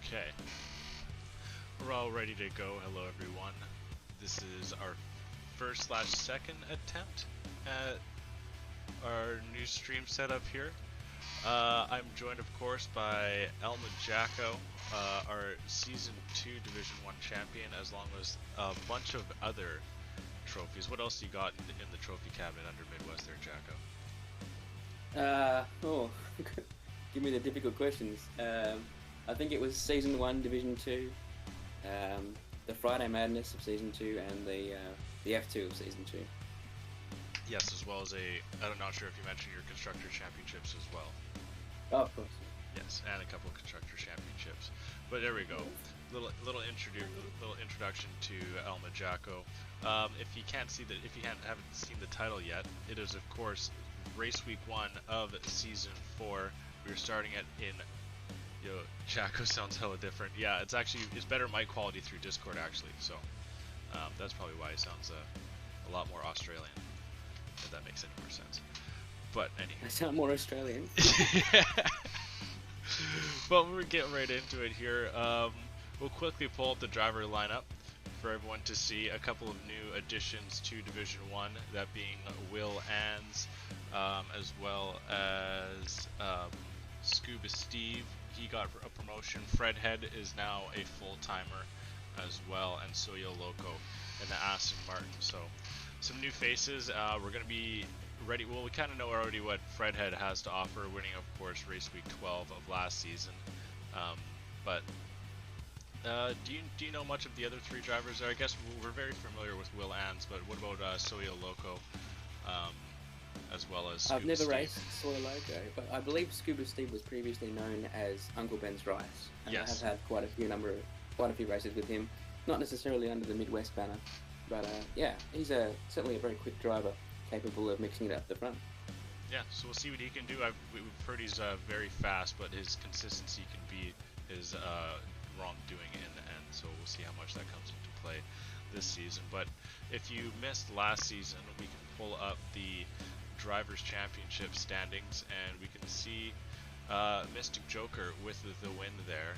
Okay, we're all ready to go. Hello, everyone. This is our first/second attempt at our new stream setup here. I'm joined, of course, by Elma Jacko, our Season 2 Division 1 champion, as long as a bunch of other trophies. What else you got in the trophy cabinet under MidWest there, Jacko? Give me the difficult questions. I think it was Season 1, Division 2, the Friday Madness of Season 2, and the F2 of Season 2. Yes, as well as I'm not sure if you mentioned your Constructor Championships as well. Oh, of course. Yes, and a couple of Constructor Championships. But there we go. Little introduction to Elma Jacko. If you haven't seen the title yet, it is of course race week 1 of season 4. We're starting it in. Jacko sounds hella different. Yeah, it's better mic quality through Discord actually. So that's probably why it sounds a lot more Australian. If that makes any more sense. But anyway. I sound more Australian. Well, we'll get right into it here. We'll quickly pull up the driver lineup for everyone to see. A couple of new additions to Division 1, that being Will Ans, as well as Scuba Steve. He got a promotion. Fredhead is now a full-timer as well, and Soyo Loco and the Aston Martin. So some new faces. We're going to be ready. Well, we kind of know already what Fredhead has to offer, winning, of course, race week 12 of last season. But do you know much of the other three drivers there? I guess we're very familiar with Will Ans, but what about Soyo Loco, as well as Scuba I've never Steve? raced Soy Loco, but I believe Scuba Steve was previously known as Uncle Ben's Rice. And Yes. I have had quite a few races with him, not necessarily under the MidWest banner, but yeah, he's certainly a very quick driver, capable of mixing it up the front. Yeah, so we'll see what he can do. We've heard he's very fast, but his consistency can be his wrongdoing in the end. So we'll see how much that comes into play this season. But if you missed last season, we can pull up the Drivers' Championship standings, and we can see Mystic Joker with the win there,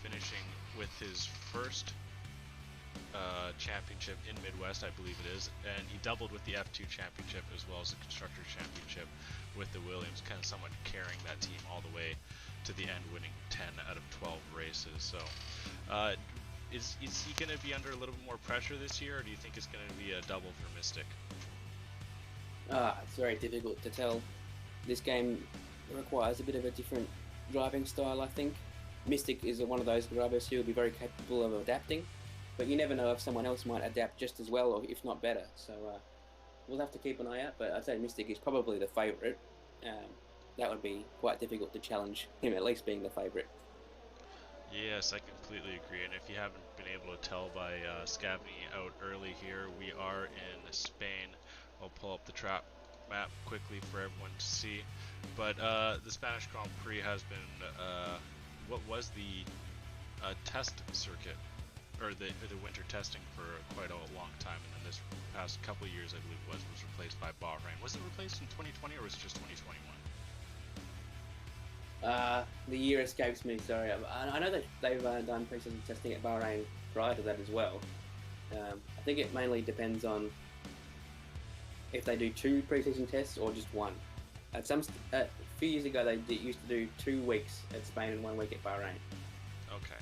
finishing with his first championship in MidWest, I believe it is, and he doubled with the F2 championship as well as the Constructor Championship with the Williams, kind of somewhat carrying that team all the way to the end, winning 10 out of 12 races. So is he going to be under a little bit more pressure this year, or do you think it's going to be a double for Mystic? It's very difficult to tell. This game requires a bit of a different driving style, I think. Mystic is one of those drivers who will be very capable of adapting, but you never know if someone else might adapt just as well, or if not better. So we'll have to keep an eye out, but I'd say Mystic is probably the favourite. That would be quite difficult to challenge him, at least being the favourite. Yes, I completely agree, and if you haven't been able to tell by Scavney out early here, we are in Spain. I'll pull up the track map quickly for everyone to see. But the Spanish Grand Prix has been, what was the test circuit, or the winter testing for quite a long time, and then this past couple of years, I believe it was replaced by Bahrain. Was it replaced in 2020, or was it just 2021? The year escapes me, sorry. I know that they've done pre-season testing at Bahrain prior to that as well. I think it mainly depends on if they do 2 pre-season tests or just 1. A few years ago, they used to do 2 weeks at Spain and 1 week at Bahrain. Okay,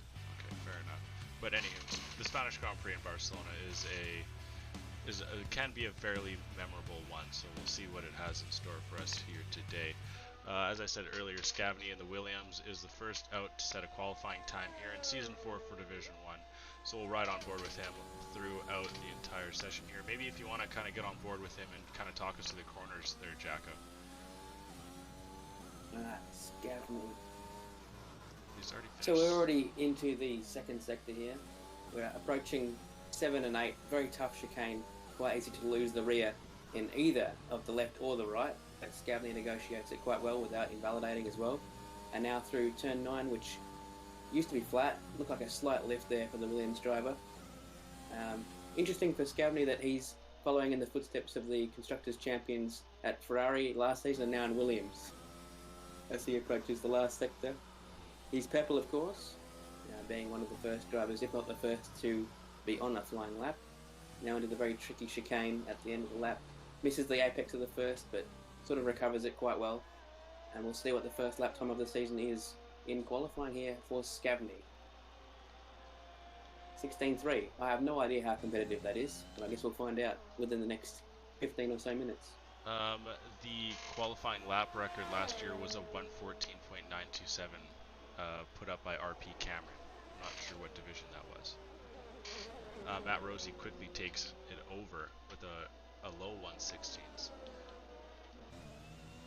fair enough. But anywho, the Spanish Grand Prix in Barcelona can be a fairly memorable one, so we'll see what it has in store for us here today. As I said earlier, Scavney in the Williams is the first out to set a qualifying time here in Season 4 for Division 1. So we'll ride on board with him throughout the entire session here. Maybe if you want to kind of get on board with him and kind of talk us to the corners there, Jacko. Scavney. He's already finished. So we're already into the second sector here. We're approaching 7 and 8. Very tough chicane. Quite easy to lose the rear in either of the left or the right. But Scavney negotiates it quite well without invalidating as well. And now through turn 9, which used to be flat, looked like a slight lift there for the Williams driver. Interesting for Scavney that he's following in the footsteps of the Constructors' Champions at Ferrari last season and now in Williams as he approaches the last sector. He's purple, of course, being one of the first drivers, if not the first, to be on a flying lap. Now into the very tricky chicane at the end of the lap. Misses the apex of the first, but sort of recovers it quite well. And we'll see what the first lap time of the season is in qualifying here for Scavney. 16.3. I have no idea how competitive that is, but I guess we'll find out within the next 15 or so minutes. The qualifying lap record last year was a 1:14.927, put up by RP Cameron. I'm not sure what division that was. Matt Rosie quickly takes it over with a low 1:16s.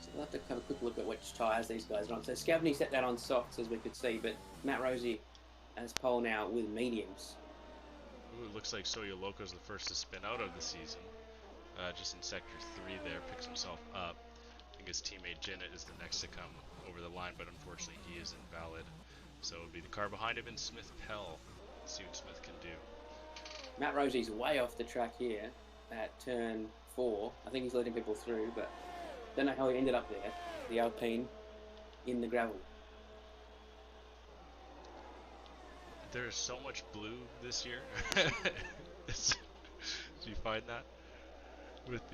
So we'll have to have a quick look at which tyres these guys are on. So Scavney set that on softs, as we could see, but Matt Rosie has pole now with mediums. Ooh, it looks like Soya Loco's the first to spin out of the season. Just in sector 3 there, picks himself up. I think his teammate Jinnit is the next to come over the line, but unfortunately he is invalid. So it would be the car behind him and Smith Pell. Let's see what Smith can do. Matt Rosie's way off the track here at turn 4. I think he's letting people through, but don't know how he ended up there. The Alpine in the gravel. There's so much blue this year. Did you find that?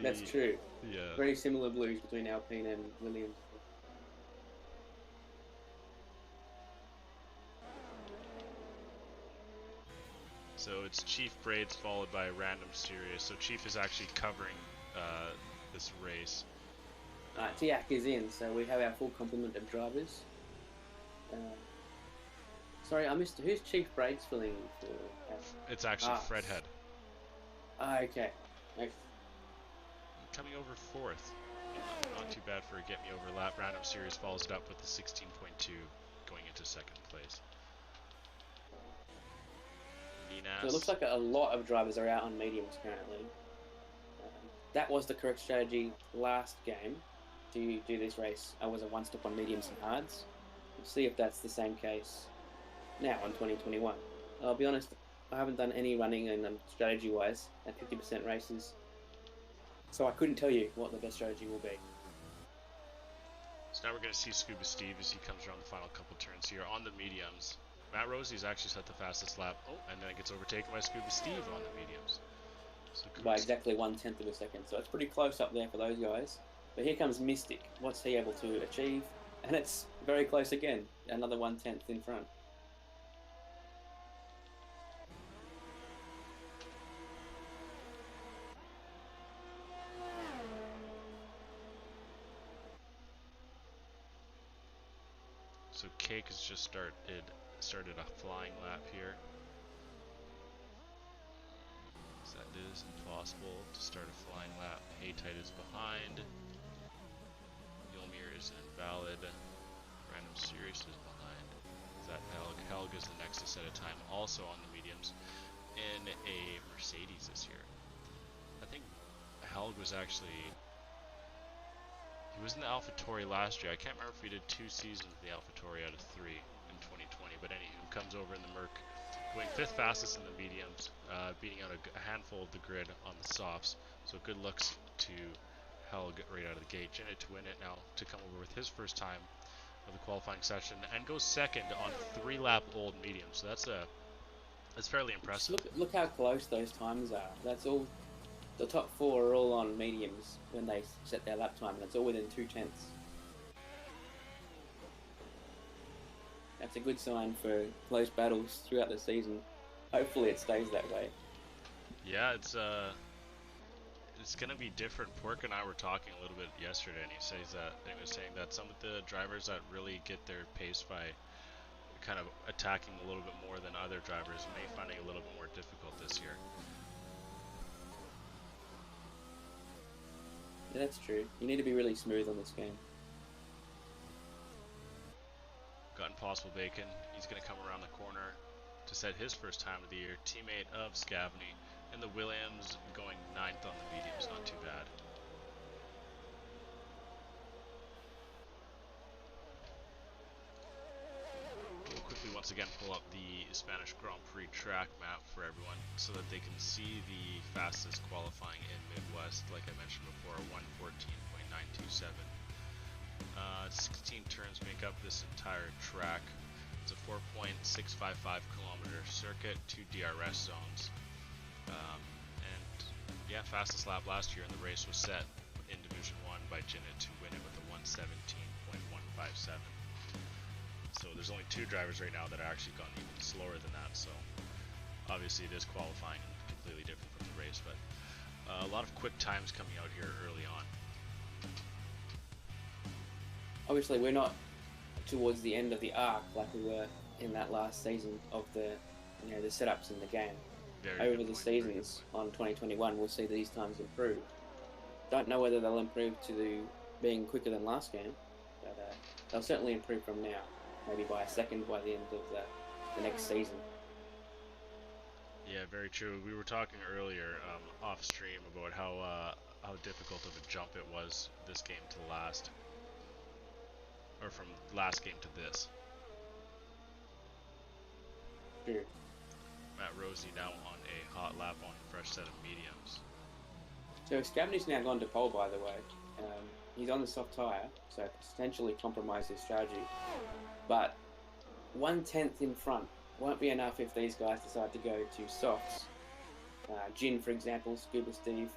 That's true. Yeah. Very similar blues between Alpine and Williams. So it's Chief Braids followed by Random Serious. So Chief is actually covering this race. Tiak is in, so we have our full complement of drivers. Sorry, I missed. Who's Chief Braids filling for? It's actually Fred Head. Okay. Coming over 4th. Not too bad for a get me over lap. Random Series follows it up with the 16.2 going into 2nd place. So it looks like a lot of drivers are out on mediums currently. That was the correct strategy last game to do this race. I was a one-stop on mediums and hards. We'll see if that's the same case now in 2021. I'll be honest, I haven't done any running and strategy-wise at 50% races, so I couldn't tell you what the best strategy will be. So now we're going to see Scuba Steve as he comes around the final couple turns here on the mediums. Matt Rosie's actually set the fastest lap, and then it gets overtaken by Scuba Steve on the mediums. So by exactly 1/10 of a second, so it's pretty close up there for those guys. But here comes Mystic. What's he able to achieve? And it's very close again, another 1/10 in front. So Cake has just started a flying lap here. So that is impossible to start a flying lap. Haytite is behind. Yulmir is invalid. Random Serious is behind. Is that Helg? Helg is the next to set a time, also on the mediums, in a Mercedes this year. I think Helg was actually... He was in the AlphaTauri last year. I can't remember if he did 2 seasons of the AlphaTauri out of 3 in 2020, but anywho, comes over in the Merc, going 5th fastest in the mediums, beating out a handful of the grid on the softs. So good looks to Helg right out of the gate. Jinnit to win it now, to come over with his first time of the qualifying session, and goes 2nd on 3-lap old mediums. So that's fairly impressive. Look how close those times are. That's all. The top 4 are all on mediums when they set their lap time, and it's all within 2/10. That's a good sign for close battles throughout the season. Hopefully it stays that way. Yeah, it's gonna be different. Pork and I were talking a little bit yesterday, and he was saying that some of the drivers that really get their pace by kind of attacking a little bit more than other drivers may find it a little bit more difficult this year. Yeah, that's true. You need to be really smooth on this game. Got Impossible Bacon. He's going to come around the corner to set his first time of the year. Teammate of Scavney. And the Williams going 9th on the mediums. Not too bad. We'll quickly once again pull up the Spanish Grand Prix track map for everyone so that they can see the fastest qualifying in Midwest. Like I mentioned before, 1:14.927. 16 turns make up this entire track. It's a 4.655 kilometer circuit, 2 DRS zones. And yeah, fastest lap last year in the race was set in Division 1 by Jinnit to win it with a 117.157. So there's only 2 drivers right now that are actually gone even slower than that, so obviously it is qualifying and completely different from the race, but a lot of quick times coming out here early on. Obviously, we're not towards the end of the arc like we were in that last season of the setups in the game. Over the seasons on 2021, we'll see these times improve. Don't know whether they'll improve to being quicker than last game, but they'll certainly improve from now. Maybe by a second by the end of the next season. Yeah, very true. We were talking earlier off stream about how difficult of a jump it was this game to last, or from last game to this. True. Matt Rosie now on a hot lap on a fresh set of mediums. So Scavney's now gone to pole, by the way. He's on the soft tyre, so potentially compromise his strategy. But 1/10 in front won't be enough if these guys decide to go to softs. Jin, for example, Scuba Steve,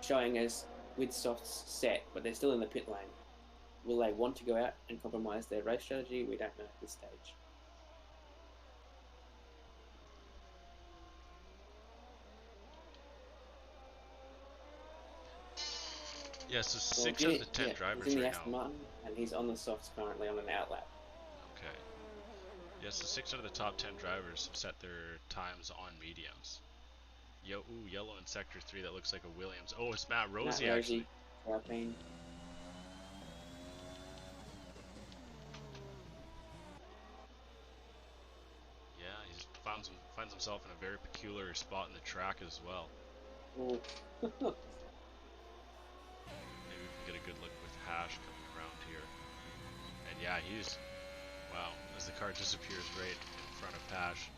showing us with softs set, but they're still in the pit lane. Will they want to go out and compromise their race strategy? We don't know at this stage. Yeah, so 6 out of the 10 drivers he's in the right Aston now. Martin, and he's on the softs currently on an outlap. Okay. Yeah, so 6 out of the top 10 drivers set their times on mediums. Yellow in Sector 3, that looks like a Williams. Oh, it's Matt Rosie, actually. Alpine. Yeah, he finds himself in a very peculiar spot in the track as well. Oh. Maybe we can get a good look with Hash coming around here. And yeah, wow, as the car disappears right in front of Hash.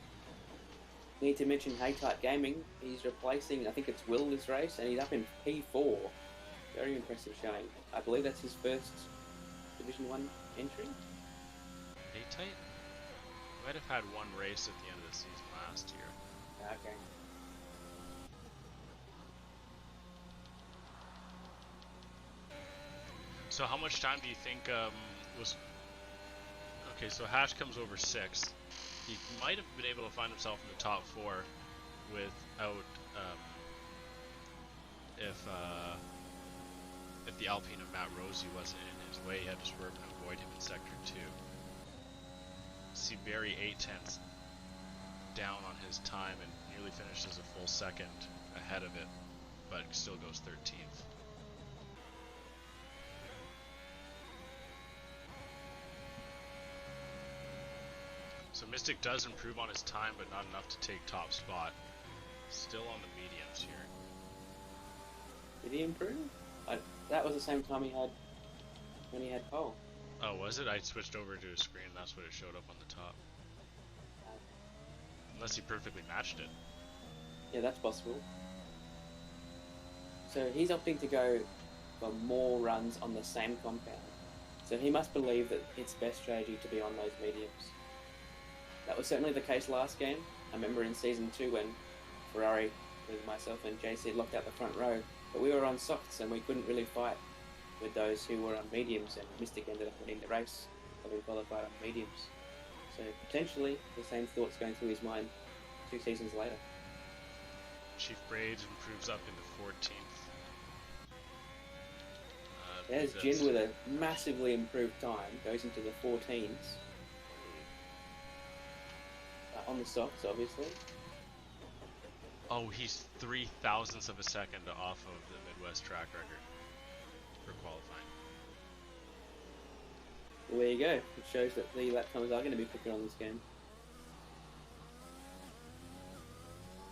Need to mention Haytite Gaming. He's replacing, I think it's Will this race, and he's up in P4. Very impressive showing. I believe that's his first Division 1 entry. Haytite? Might have had one race at the end of the season last year. Okay. So how much time do you think was... Okay, so Hash comes over 6th. He might have been able to find himself in the top 4 without if the Alpine of Matt Rosie wasn't in his way. He had to swerve and avoid him in Sector 2. See Barry 8/10 down on his time and nearly finishes a full second ahead of it, but still goes 13th. So Mystic does improve on his time, but not enough to take top spot. Still on the mediums here. Did he improve? That was the same time he had when he had pole. Oh, was it? I switched over to a screen, that's what it showed up on the top. Unless he perfectly matched it. Yeah, that's possible. So he's opting to go for more runs on the same compound. So he must believe that it's best strategy to be on those mediums. That was certainly the case last game. I remember in Season 2 when Ferrari, with myself and JC, locked out the front row, but we were on softs and we couldn't really fight with those who were on mediums, and Mystic ended up winning the race, having qualified on mediums. So potentially the same thoughts going through his mind 2 seasons later. Chief Braids improves up into 14th. There's Jin with a massively improved time, goes into the 14s. On the softs, obviously. Oh, he's 0.003 of a second off of the Midwest track record for qualifying. Well, there you go. It shows that the lap times are going to be quicker on this game.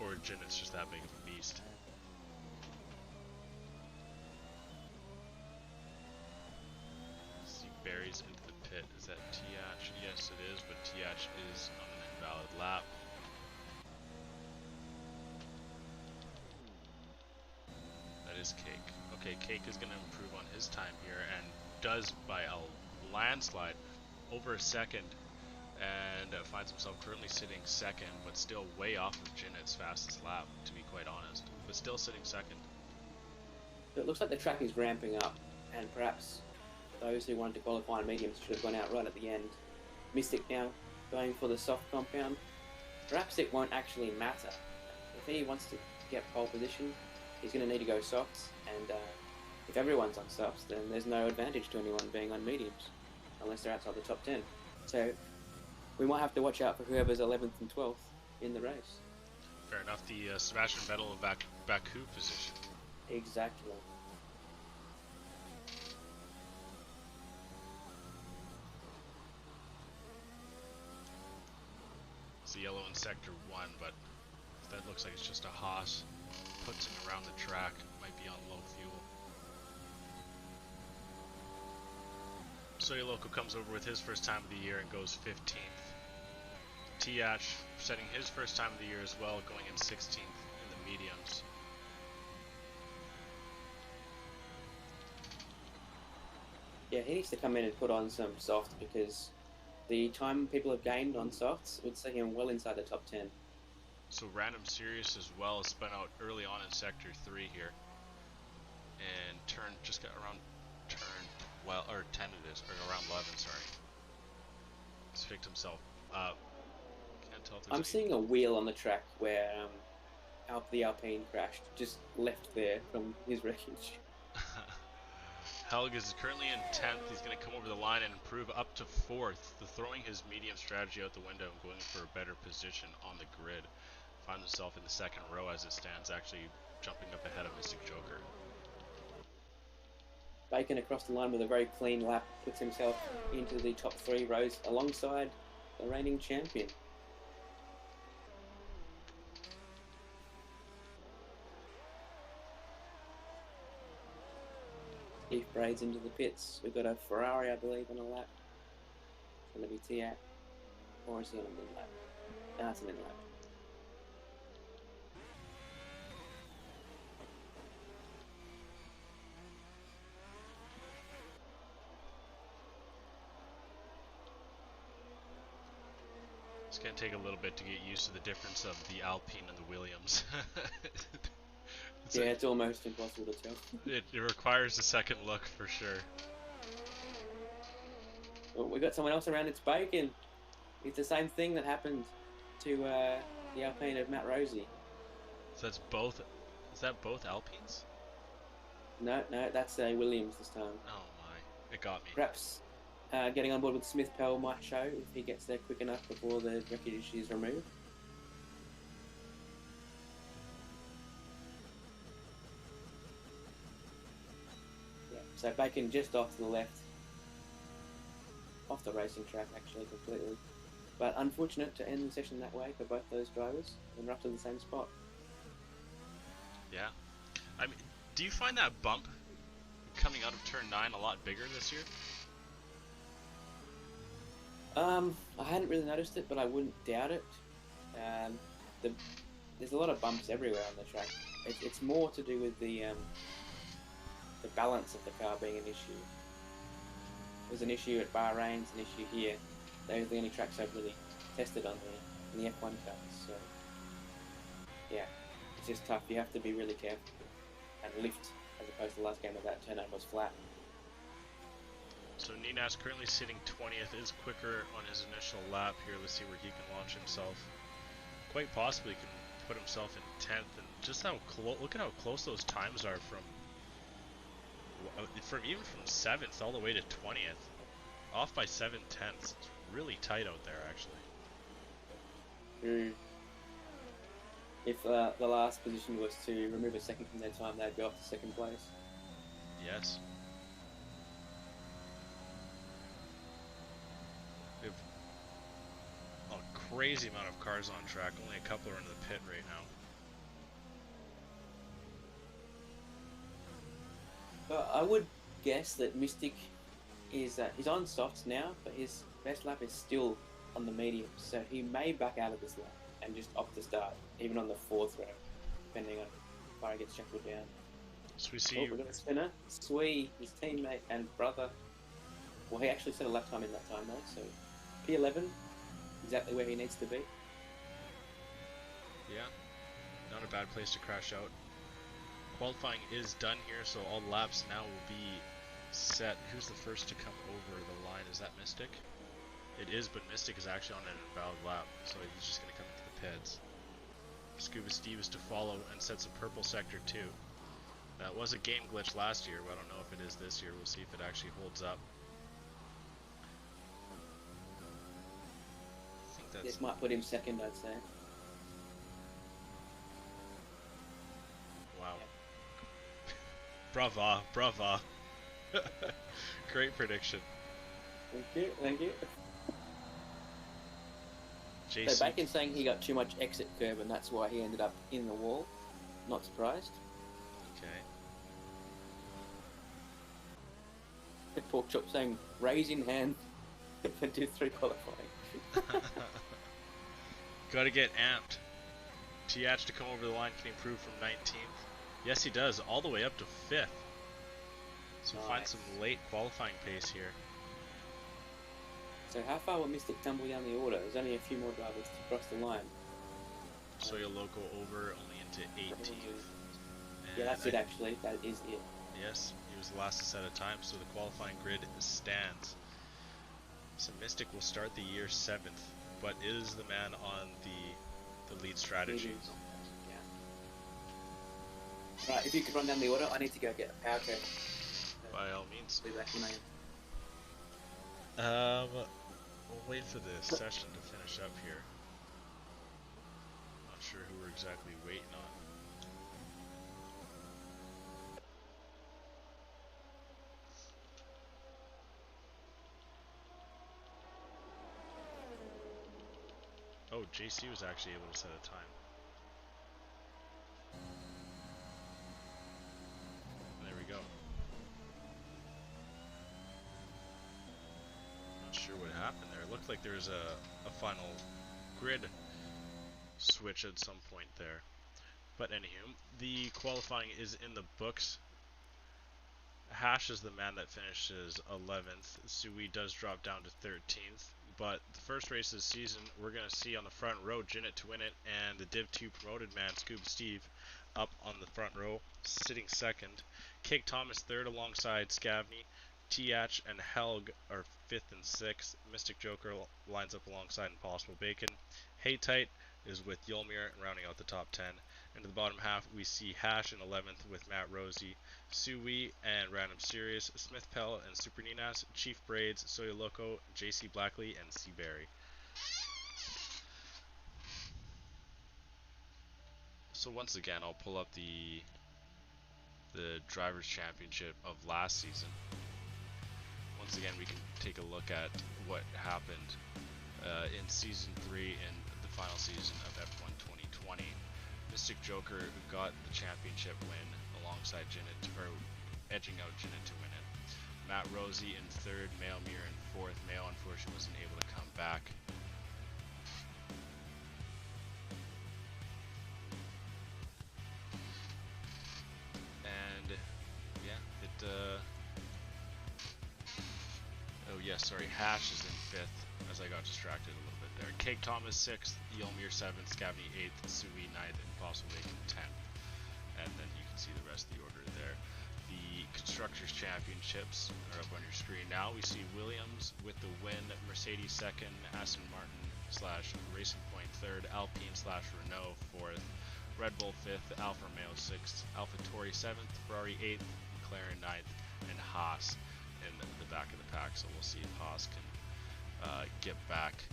Or Jin, it's just that big of a beast. See, Barry's into the pit. Is that Tiach? Yes, it is, but Tiach is on an invalid lap. That is Cake. Okay, Cake is going to improve on his time here and does by a landslide over a second and finds himself currently sitting second, but still way off of Jinnet's fastest lap, to be quite honest, but still sitting second. So it looks like the track is ramping up, and perhaps those who wanted to qualify on mediums should have gone out right at the end. Mystic now going for the soft compound. Perhaps it won't actually matter. If he wants to get pole position, he's going to need to go softs, and if everyone's on softs, then there's no advantage to anyone being on mediums, unless they're outside the top 10. So we might have to watch out for whoever's 11th and 12th in the race. Fair enough, the Sebastian Vettel Baku position. Exactly. It's the yellow in sector 1, but that looks like it's just a Haas. Puts him around the track, might be on low fuel. Soya Loco comes over with his first time of the year and goes 15th. Tiach setting his first time of the year as well, going in 16th in the mediums. Yeah, he needs to come in and put on some softs, because the time people have gained on softs would see him well inside the top 10. So Random Sirius as well spun out early on in sector 3 here, and just got around turn 12, or 10 it is, or around 11, sorry. He's picked himself up. Can't tell if there's I'm seeing a wheel on the track where the Alpine crashed, just left there from his wreckage. Helg is currently in 10th. He's going to come over the line and improve up to 4th, throwing his medium strategy out the window and going for a better position on the grid. Finds himself in the second row as it stands, actually jumping up ahead of Mystic Joker. Bacon across the line with a very clean lap puts himself into the top 3 rows alongside the reigning champion. Keith braids into the pits. We've got a Ferrari, I believe, on a lap. It's going to be Tiat. Or is he on a mid lap? No, it's a mid lap. It's going to take a little bit to get used to the difference of the Alpine and the Williams. It's almost impossible to tell. It requires a second look for sure. Well, we got someone else around. It's Bacon. It's the same thing that happened to the Alpine of Matt Rosie. So that's both. Is that both Alpines? No, that's Williams this time. Oh my, it got me. Perhaps getting on board with Smith Pell might show if he gets there quick enough before the wreckage is removed. Yeah, so Bacon just off to the left. Off the racing track, actually, completely. But unfortunate to end the session that way for both those drivers, and we're up to the same spot. Yeah. I mean, do you find that bump coming out of turn 9 a lot bigger this year? I hadn't really noticed it, but I wouldn't doubt it. There's a lot of bumps everywhere on the track. It's more to do with the balance of the car being an issue. There's an issue at Bahrain, an issue here. Those are the only tracks I've really tested on in the F1 cars. So, yeah, it's just tough. You have to be really careful and lift, as opposed to the last game where that turnout was flat. So Ninas currently sitting 20th, is quicker on his initial lap here. Let's see where he can launch himself. Quite possibly can put himself in 10th, and just how look at how close those times are from even from 7th all the way to 20th. Off by 7/10. It's really tight out there, actually. If the last position was to remove a second from their time, they'd go off to second place. Yes. We have a crazy amount of cars on track. Only a couple are in the pit right now. I would guess that Mystic is he's on softs now, but his best lap is still on the mediums, so he may back out of this lap and just opt to start, even on the 4th row, depending on how far he gets shuffled down. So we see. We've got a spinner, Swee, his teammate and brother. Well, he actually set a lap time in that time though, so P11 exactly where he needs to be. Yeah, not a bad place to crash out. Qualifying is done here, so all laps now will be set. Who's the first to come over the line? Is that Mystic? It is, but Mystic is actually on an invalid lap, so he's just going to come into the pits. Scuba Steve is to follow and sets a purple sector too. That was a game glitch last year, but I don't know if it is this year. We'll see if it actually holds up. I think that's... This might put him second, I'd say. Wow. Brava, brava. Great prediction. Thank you. JC. So Bacon's saying he got too much exit curve and that's why he ended up in the wall. Not surprised. Okay. Pork Chop saying raising hand for 2-3 qualifying. Gotta get amped. TH to come over the line can improve from 19th. Yes, he does, all the way up to 5th. So Nice. find some late qualifying pace here. So how far will Mystic tumble down the order? There's only a few more drivers to cross the line. Soya Loco over only into 18th. Yeah, that's And it actually. That is it. Yes, he was the last to set a time, so the qualifying grid stands. So Mystic will start the year 7th, but is the man on the lead strategy. Yeah. Right, if you could run down the order, I need to go get a power cable. By all means. Be back in a minute. We'll wait for the session to finish up here. Not sure who we're exactly waiting on. Oh, JC was actually able to set a time. There we go. Not sure what happened there. It looked like there was a final grid switch at some point there. But anywho, the qualifying is in the books. Hash is the man that finishes 11th. Sui does drop down to 13th. But the first race of the season, we're going to see on the front row, Jinnit to win it, and the Div 2 promoted man, Scuba Steve, up on the front row, sitting second. Cake Thomas third alongside Scavney. Tiach and Helg are 5th and 6th. Mystic Joker lines up alongside Impossible Bacon. Haytite is with Yulmir rounding out the top 10. Into the bottom half, we see Hash in 11th with Matt Rosie, Sui and Random Serious, Smith Pell and Super Ninas, Chief Braids, Soya Loco, JC Blackley, and Seaberry. So once again, I'll pull up the Drivers' Championship of last season. Once again, we can take a look at what happened in Season 3 in the final season of F1 2020. Mystic Joker got the championship win alongside Jinnit, or edging out Jinnit to win it. Matt Rosie in 3rd, Mail Mirror in 4th. Mail unfortunately wasn't able to come back. And yeah, oh yeah, sorry, Hash is in 5th, as I got distracted a little bit there. Cake Thomas 6th, Yulmir 7th, Scavney 8th, Sui 9th, and Impossible Bacon 10th. And then you can see the rest of the order there. The Constructors' Championships are up on your screen now. We see Williams with the win, Mercedes 2nd, Aston Martin / Racing Point 3rd, Alpine / Renault 4th, Red Bull 5th, Alfa Romeo 6th, AlphaTauri 7th, Ferrari 8th, McLaren 9th, and Haas in the back of the pack. So we'll see if Haas can get back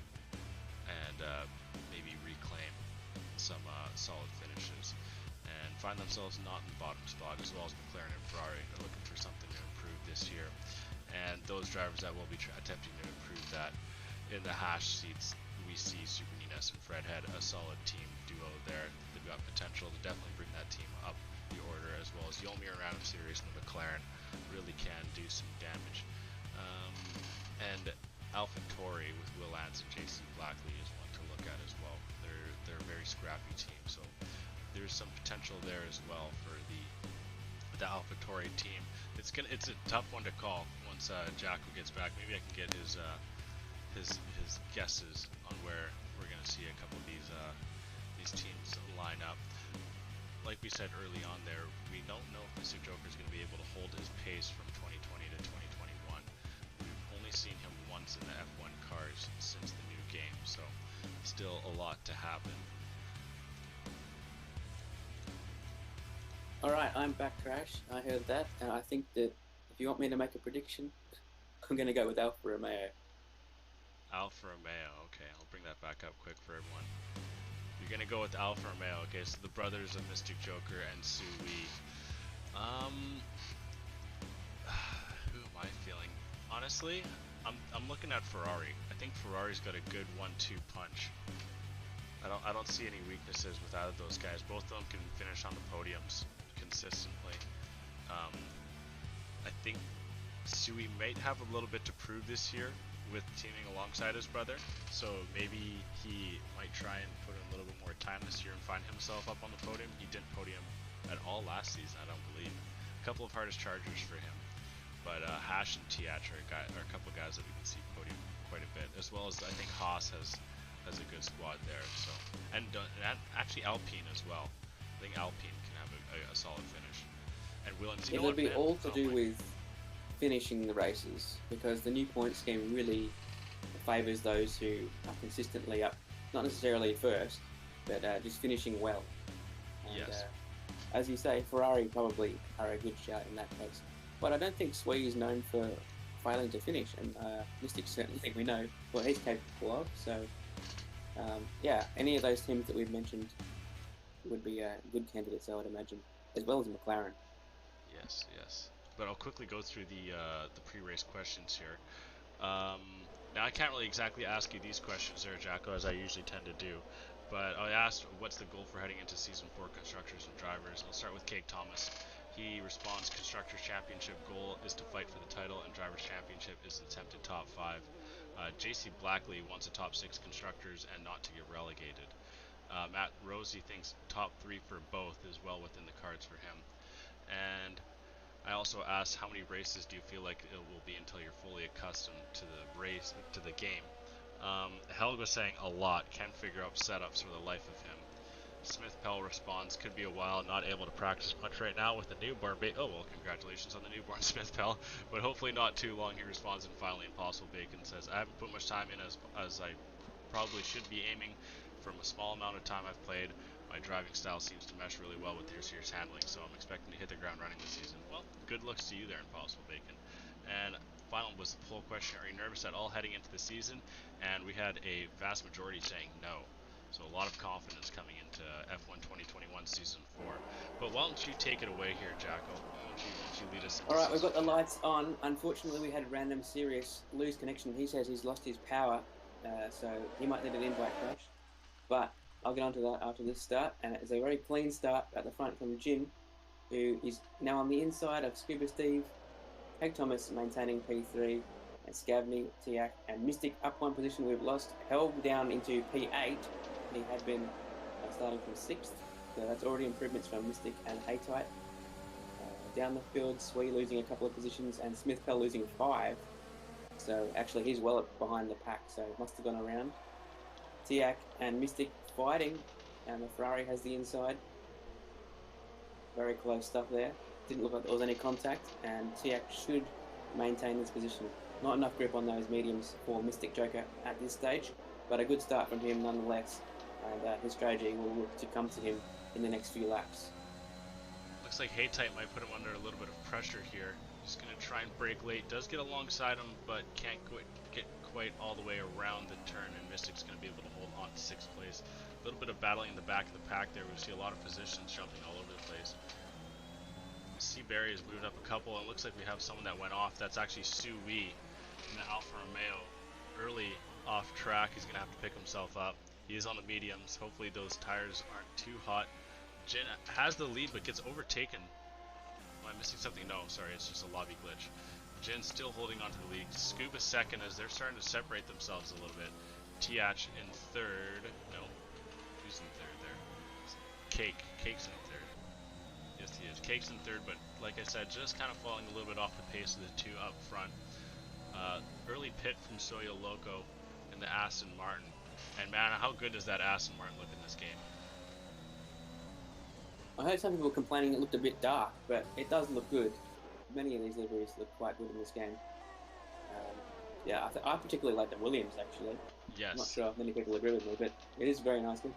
and maybe reclaim some solid finishes and find themselves not in the bottom spot, as well as McLaren and Ferrari are looking for something to improve this year. And those drivers that will be attempting to improve that in the Hash seats, we see Super Ninas and Fredhead, a solid team duo there. They've got potential to definitely bring that team up the order, as well as Yulmir and Random Series and the McLaren really can do some damage. And AlphaTauri with Will Ants and JC Blackley is one to look at as well. They're a very scrappy team, so there's some potential there as well for the AlphaTauri team. It's a tough one to call once Jacko gets back. Maybe I can get his his guesses on where we're going to see a couple of these teams line up. Like we said early on there, we don't know if Mr. Joker is going to be able to hold his pace from 2020 to 2021. We've only seen him once in the F1 cars since the new game, so still a lot to happen. Alright, I'm back, Crash. I heard that, and I think that if you want me to make a prediction, I'm going to go with Alfa Romeo. Alfa Romeo, okay, I'll bring that back up quick for everyone. You're gonna go with Alfa Romeo, okay, so the brothers of Mystic Joker and Sue Wee. Who am I feeling? Honestly, I'm looking at Ferrari. I think Ferrari's got a good 1-2 punch. I don't see any weaknesses with either of those guys. Both of them can finish on the podiums consistently. I think Sui might have a little bit to prove this year with teaming alongside his brother, so maybe he might try and put in a little bit more time this year and find himself up on the podium. He didn't podium at all last season, I don't believe. A couple of hardest chargers for him, but Hash and Tiach are a couple of guys that we can see podium quite a bit, as well as I think Haas has a good squad there. So and actually Alpine as well. I think Alpine can have a solid finish. And It'll be all to do with finishing the races, because the new point scheme really favours those who are consistently up, not necessarily first, but just finishing well. And, yes. As you say, Ferrari probably are a good shout in that case. But I don't think Sui is known for failing to finish, and Mystic certainly think we know what he's capable of. So, yeah, any of those teams that we've mentioned would be good candidates, I would imagine, as well as McLaren. Yes, yes. But I'll quickly go through the pre-race questions here. Now I can't really exactly ask you these questions there, Jacko, as I usually tend to do. But I asked, what's the goal for heading into Season 4 Constructors and Drivers? I'll start with Cake Thomas. He responds, Constructors Championship goal is to fight for the title, and Drivers Championship is an attempted top 5. JC Blackley wants a top 6 Constructors and not to get relegated. Matt Rosie thinks top 3 for both is well within the cards for him. And I also asked, how many races do you feel like it will be until you're fully accustomed to the game? Helga saying a lot, can't figure out setups for the life of him. Smith Pell responds, could be a while, not able to practice much right now with the newborn baby. Oh, well, congratulations on the newborn, Smith Pell, but hopefully not too long, he responds. And finally, Impossible Bacon says, I haven't put much time in as I probably should be aiming. From a small amount of time I've played, my driving style seems to mesh really well with your serious handling, so I'm expecting to hit the ground running this season. Well, good looks to you there, Impossible Bacon. And final was the poll question, are you nervous at all heading into the season? And we had a vast majority saying no. So a lot of confidence coming into F1 2021 Season 4. But why don't you take it away here, Jacko? Why don't you lead us into Alright, we've got the 4? lights on. Unfortunately, we had Random Sirius lose connection. He says he's lost his power, so he might need an invite, Crash. But I'll get onto that after this start, and it's a very clean start at the front from Jim, who is now on the inside of Scuba Steve, Craig Thomas maintaining P3, and Scavney, Tiak, and Mystic up one position. We've lost Helg down into P8. He had been starting from 6th, so that's already improvements from Mystic and Haytite. Down the field, Swee losing a couple of positions, and Smith Pell losing 5. So actually he's well behind the pack, so must have gone around. Tiak and Mystic fighting, and the Ferrari has the inside. Very close stuff there. Didn't look like there was any contact, and Tiak should maintain this position. Not enough grip on those mediums for Mystic Joker at this stage, but a good start from him nonetheless, and his strategy will look to come to him in the next few laps. Looks like Haytite might put him under a little bit of pressure here. Just going to try and brake late. Does get alongside him, but can't get quite all the way around the turn, and Mystic's going to be able to hold on to 6th place. A little bit of battling in the back of the pack there. We see a lot of positions jumping all over the place. Seaberry has moved up a couple, and it looks like we have someone that went off. That's actually Sue Wee in the Alfa Romeo. Early off track, he's going to have to pick himself up. He is on the mediums. Hopefully those tires aren't too hot. Jin has the lead, but gets overtaken. Am I missing something? No, sorry, it's just a lobby glitch. Jin's still holding on to the lead. Scuba second as they're starting to separate themselves a little bit. Tiach in 3rd. No, who's in 3rd there? Cake's in 3rd. Yes, he is. Cake's in 3rd, but like I said, just kind of falling a little bit off the pace of the 2 up front. Early pit from Soyo Loco. the Aston Martin. And man, how good does that Aston Martin look in this game? I heard some people complaining it looked a bit dark, but it does look good. Many of these liveries look quite good in this game. Yeah, I particularly like the Williams, actually. Yes. I'm not sure if many people agree with me, but it is very nice looking.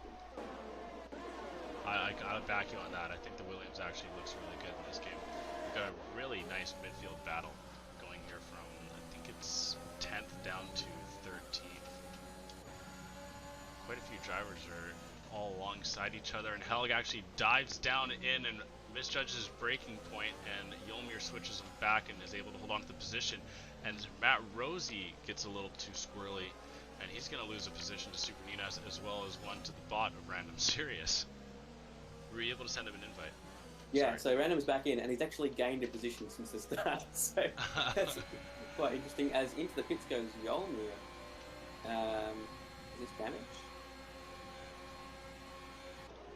I gotta back you on that. I think the Williams actually looks really good in this game. We've got a really nice midfield battle going here from, I think it's 10th down to 13th. Quite a few drivers are all alongside each other, and Helg actually dives down in and misjudges his braking point, and Yolmir switches him back and is able to hold on to the position. And Matt Rosie gets a little too squirrely, and he's going to lose a position to Super Ninas as well as one to the bot of Random Sirius. Were you able to send him an invite? Yeah, so Random's back in, and he's actually gained a position since the start. So that's quite interesting. As into the pits goes Yolmir. Is this damage?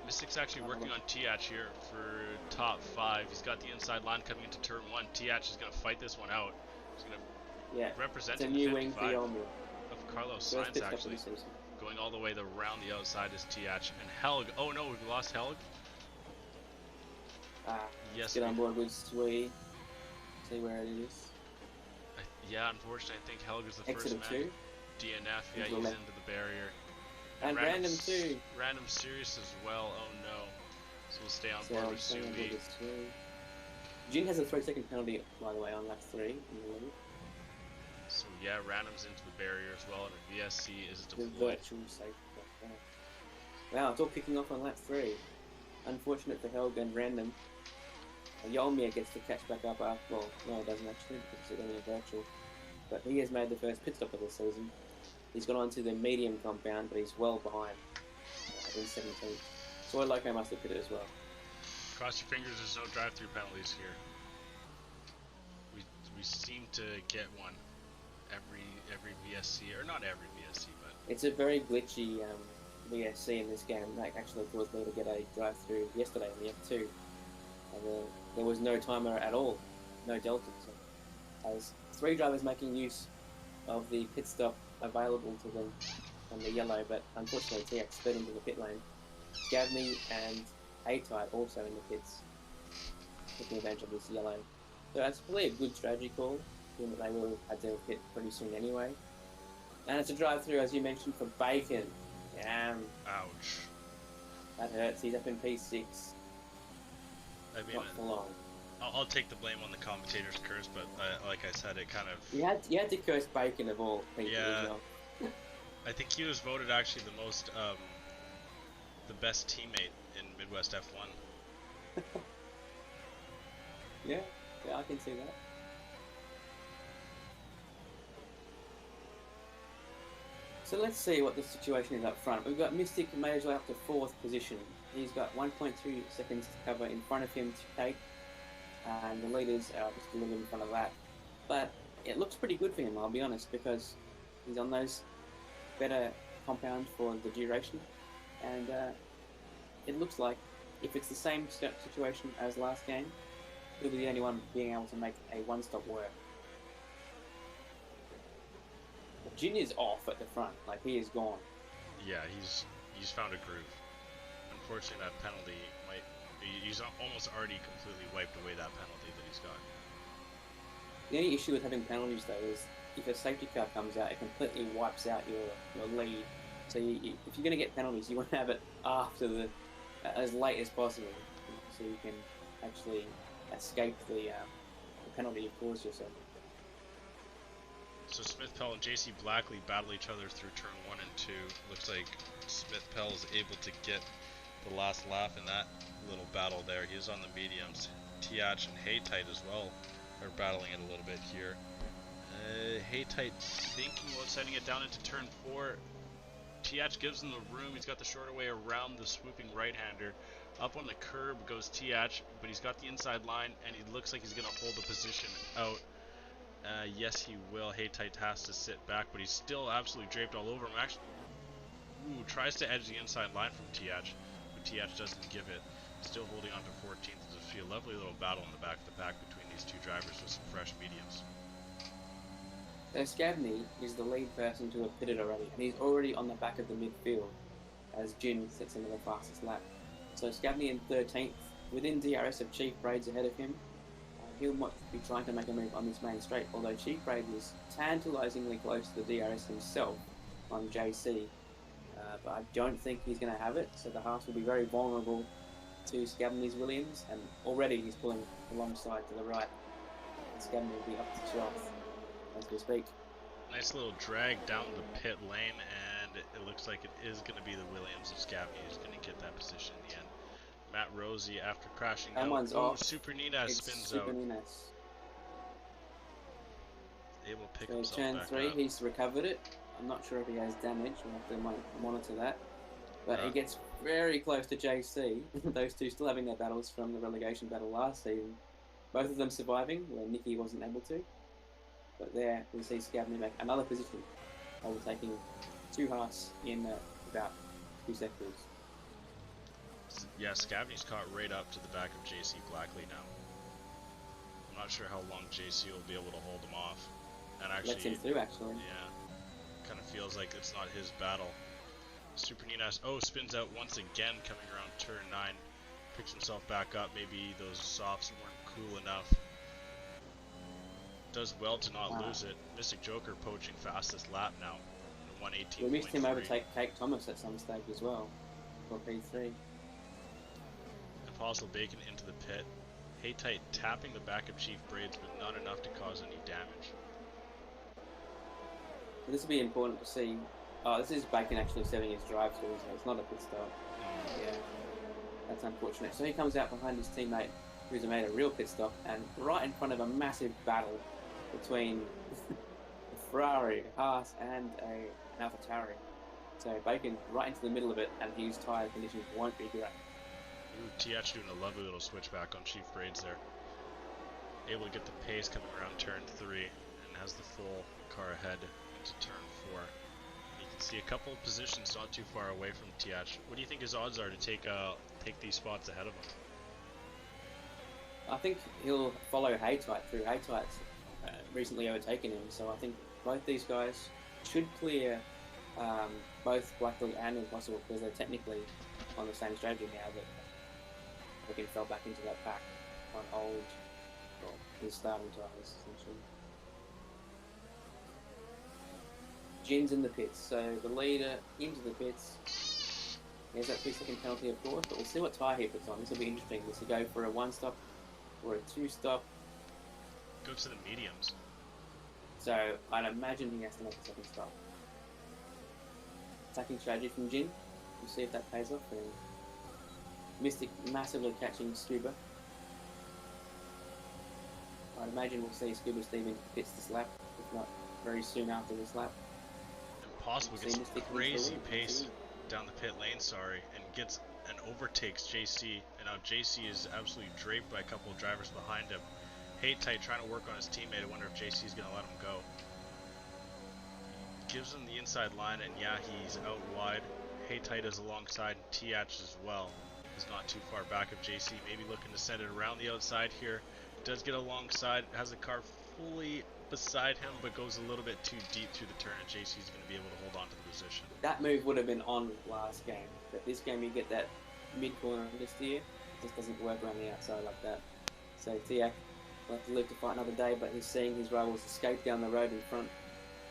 Mystic's actually working on Tiach here for top 5. He's got the inside line coming into turn 1. Tiach is going to fight this one out. He's going to represent it's a new wing for Yolmir. Of Carlos Sainz, actually. Going all the way around the outside is Tiach. And Helg. Oh no, we've lost Helg. Yes. Get on board with Sui. See where it is. Yeah, unfortunately, I think Helg is the first man. 2. DNF, yeah, he's into the barrier. And Random too. Random Sirius as well, oh no. So we'll stay on board with Sui. Jin has a 3-second penalty, by the way, on lap 3 in the lead. So yeah, Random's into the barrier as well, and a VSC is deployed. The virtual safety. Wow, it's all kicking off on lap 3. Unfortunate for Helg and Random. Yolmir gets to catch back up after, well, no, it doesn't actually, because it's only a virtual. But he has made the first pit stop of the season. He's gone on to the medium compound, but he's well behind in 17th. So Loco must have pitted as well. Cross your fingers, there's no drive-through penalties here. We seem to get one every VSC, or not every VSC, but it's a very glitchy VSC in this game. That actually caused me to get a drive-through yesterday in the F2. There was no timer at all, no delta. So as 3 drivers making use of the pit stop available to them on the yellow, but unfortunately TX sped into the pit lane. Gavney and A-Type also in the pits, taking advantage of this yellow. So that's probably a good strategy call, given that they will have had to pit pretty soon anyway. And it's a drive-through, as you mentioned, for Bacon. Ouch. That hurts. He's up in P6. I mean, not for long. I'll take the blame on the commentator's curse, but like I said, it kind of... You had to curse Bacon of all people as well. I think he was voted actually the most, the best teammate in MidWest F1. Yeah, I can see that. So let's see what the situation is up front. We've got Mystic made his way up to 4th position. He's got 1.2 seconds to cover in front of him to take, and the leaders are just a little in front of that. But it looks pretty good for him, I'll be honest, because he's on those better compound for the duration, and it looks like if it's the same situation as last game, he'll be the only one being able to make a one-stop work. Jin is off at the front, like he is gone. Yeah, he's found a groove. Unfortunately, that penalty he's almost already completely wiped away that penalty that he's got. The only issue with having penalties though is if a safety car comes out, it completely wipes out your lead. So if you're going to get penalties, you want to have it after as late as possible, so you can actually escape the penalty you caused yourself. So Smith Pell and JC Blackley battle each other through turn 1 and 2. Looks like Smith Pell is able to get the last laugh in that little battle there. He is on the mediums. Tiach and Haytite as well are battling it a little bit here. Haytite thinking about sending it down into turn 4. Tiach gives him the room. He's got the shorter way around the swooping right-hander. Up on the curb goes Tiach, but he's got the inside line, and he looks like he's going to hold the position out. Yes, he will. Haytite has to sit back, but he's still absolutely draped all over him. Actually, tries to edge the inside line from Tiach, but Tiach doesn't give it. Still holding on to 14th. There's a lovely little battle in the back of the pack between these two drivers with some fresh mediums. So Scabney is the lead person to have pitted already, and he's already on the back of the midfield as Jin sets into the fastest lap. So Scabney in 13th, within DRS of Chief Braids ahead of him. He'll be trying to make a move on this main straight, although Chief Braid was tantalisingly close to the DRS himself on JC. But I don't think he's going to have it, so the Haas will be very vulnerable to Scabney's Williams, and already he's pulling alongside to the right. Scabney will be up to 12th as we speak. Nice little drag down the pit lane, and it looks like it is going to be the Williams of Scabney who's going to get that position in the end. Matt Rosie, after crashing Someone's out, off. Super Ninas spins out. Ninas. Able to pick So himself turn back 3, up. he's recovered it. I'm not sure if he has damage, we'll have to monitor that. But he gets very close to JC, those two still having their battles from the relegation battle last season. Both of them surviving, where Nicky wasn't able to. But there, we see Scabney make another position, overtaking 2 Haas in about 2 sectors. Yeah, Scabney's caught right up to the back of JC Blackley now. I'm not sure how long JC will be able to hold him off. And actually, lets him through, actually. Yeah, kind of feels like it's not his battle. Super Ninas, spins out once again, coming around turn 9. Picks himself back up. Maybe those softs weren't cool enough. Does well to not lose it. Mystic Joker poaching fastest lap now. 118.3. We missed him overtake Kate Thomas at some stage as well, for P3. Impossible Bacon into the pit. Haytight tapping the back of Chief Braids, but not enough to cause any damage. So this will be important to see. Oh, this is Bacon actually setting his drive through, so it's not a pit stop. Yeah, that's unfortunate. So he comes out behind his teammate, who's made a real pit stop, and right in front of a massive battle between a Ferrari, a Haas, and an AlphaTauri. So Bacon right into the middle of it, and his tyre conditions won't be great. Ooh, TH doing a lovely little switchback on Chief Braids there. Able to get the pace coming around turn 3, and has the full car ahead into turn 4. You can see a couple of positions not too far away from TH. What do you think his odds are to take these spots ahead of him? I think he'll follow Haytight through. Haytight's recently overtaken him, so I think both these guys should clear both Blackley and Impossible, because they're technically on the same strategy now, but Bacon fell back into that pack on his starting tyres, essentially. Jin's in the pits, so the leader into the pits. There's that 2-second penalty, of course, but we'll see what tyre he puts on. This will be interesting. Does he go for a 1-stop or a 2-stop? Go to the mediums. So I'd imagine he has to make a 2nd stop. Attacking strategy from Jin. We'll see if that pays off. And Mystic massively catching Scuba. I'd imagine we'll see Scuba Steve into pits this lap, if not very soon after this lap. Impossible gets crazy pace down the pit lane, and gets and overtakes JC. And now JC is absolutely draped by a couple of drivers behind him. Haytight trying to work on his teammate. I wonder if JC is going to let him go. Gives him the inside line, and yeah, he's out wide. Haytight is alongside, and TH as well. He's not too far back of JC. Maybe looking to send it around the outside here. Does get alongside, has the car fully beside him, but goes a little bit too deep through the turn, and JC's going to be able to hold on to the position. That move would have been on last game, but this game you get that mid-corner under steer. It just doesn't work around the outside like that. So TH will have to live to fight another day, but he's seeing his rivals escape down the road in front.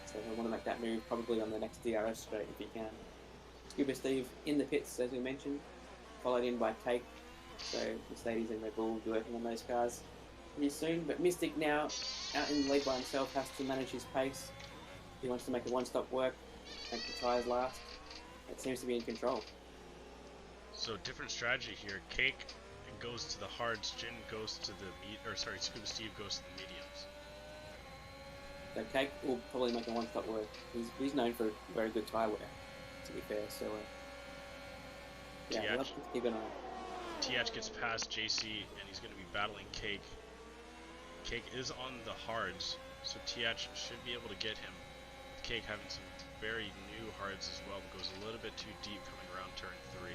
So he'll want to make that move probably on the next DRS straight if he can. Scuba Steve in the pits, as we mentioned, followed in by Cake. So Mercedes and Red Bull will be working on those cars pretty soon. But Mystic now, out in the lead by himself, has to manage his pace. He wants to make a 1-stop work, make the tyres last. It seems to be in control. So different strategy here. Cake goes to the hards, Jin goes to the Scuba Steve goes to the mediums. So Cake will probably make a 1-stop work. He's known for very good tyre wear, to be fair. So yeah, we'll have to keep an eye. TH gets past JC, and he's going to be battling Cake. Cake is on the hards, so TH should be able to get him. Cake having some very new hards as well, but goes a little bit too deep coming around turn 3.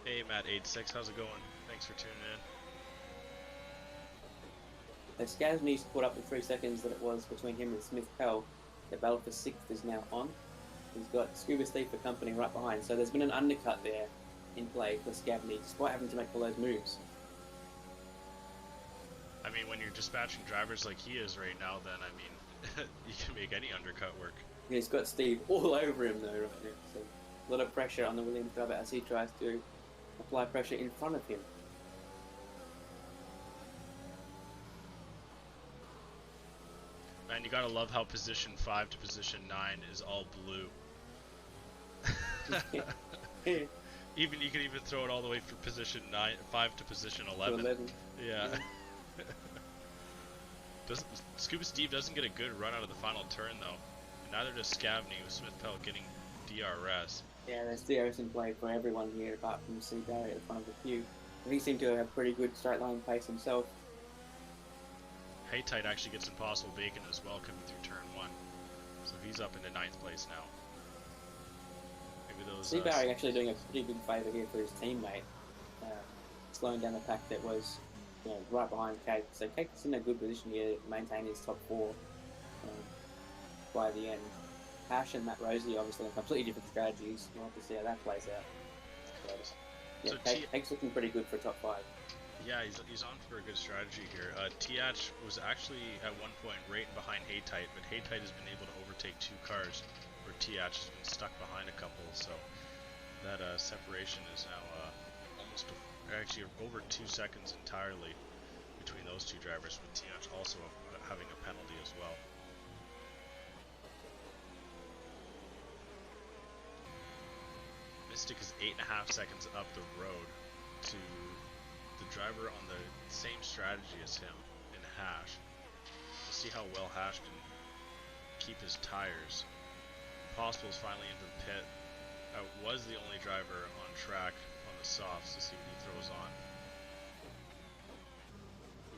Hey Matt86, how's it going? Thanks for tuning in. So Scazzany's caught up with 3 seconds that it was between him and Smith Pell. The battle for 6th is now on. He's got Scuba Steve for company right behind. So there's been an undercut there in play for Scavney, despite having to make all those moves. I mean, when you're dispatching drivers like he is right now, then, I mean, you can make any undercut work. He's got Steve all over him, though, right now. So a lot of pressure on the Williams driver as he tries to apply pressure in front of him. Man, you gotta love how position 5 to position 9 is all blue. Even you can even throw it all the way from position 5 to position 11. Yeah. Scuba Steve doesn't get a good run out of the final turn though. And neither does Scavney, with Smith Pell getting DRS. Yeah, there's DRS in play for everyone here apart from C. Barry at the front of the queue. He seemed to have pretty good straight line pace himself. Haytight actually gets Impossible Bacon as well coming through turn 1. So he's up into 9th place now. Maybe those C. Barry actually doing a pretty big favour here for his teammate. Slowing down the pack that was right behind Cake. So Cake's in a good position here to maintain his top 4 by the end. Hash and Matt Rosie obviously on completely different strategies. We'll have to see how that plays out. But, yeah, so Cake's looking pretty good for top 5. Yeah, he's on for a good strategy here. Tiach was actually at one point right behind Haytight, but Haytight has been able to overtake 2 cars where Tiach has been stuck behind a couple, so that separation is now almost actually over 2 seconds entirely between those 2 drivers, with Tiach also having a penalty as well. Mystic is 8.5 seconds up the road to the driver on the same strategy as him in Hash. We'll see how well Hash can keep his tires. Impossible is finally into the pit. Was the only driver on track on the softs to see what he throws on.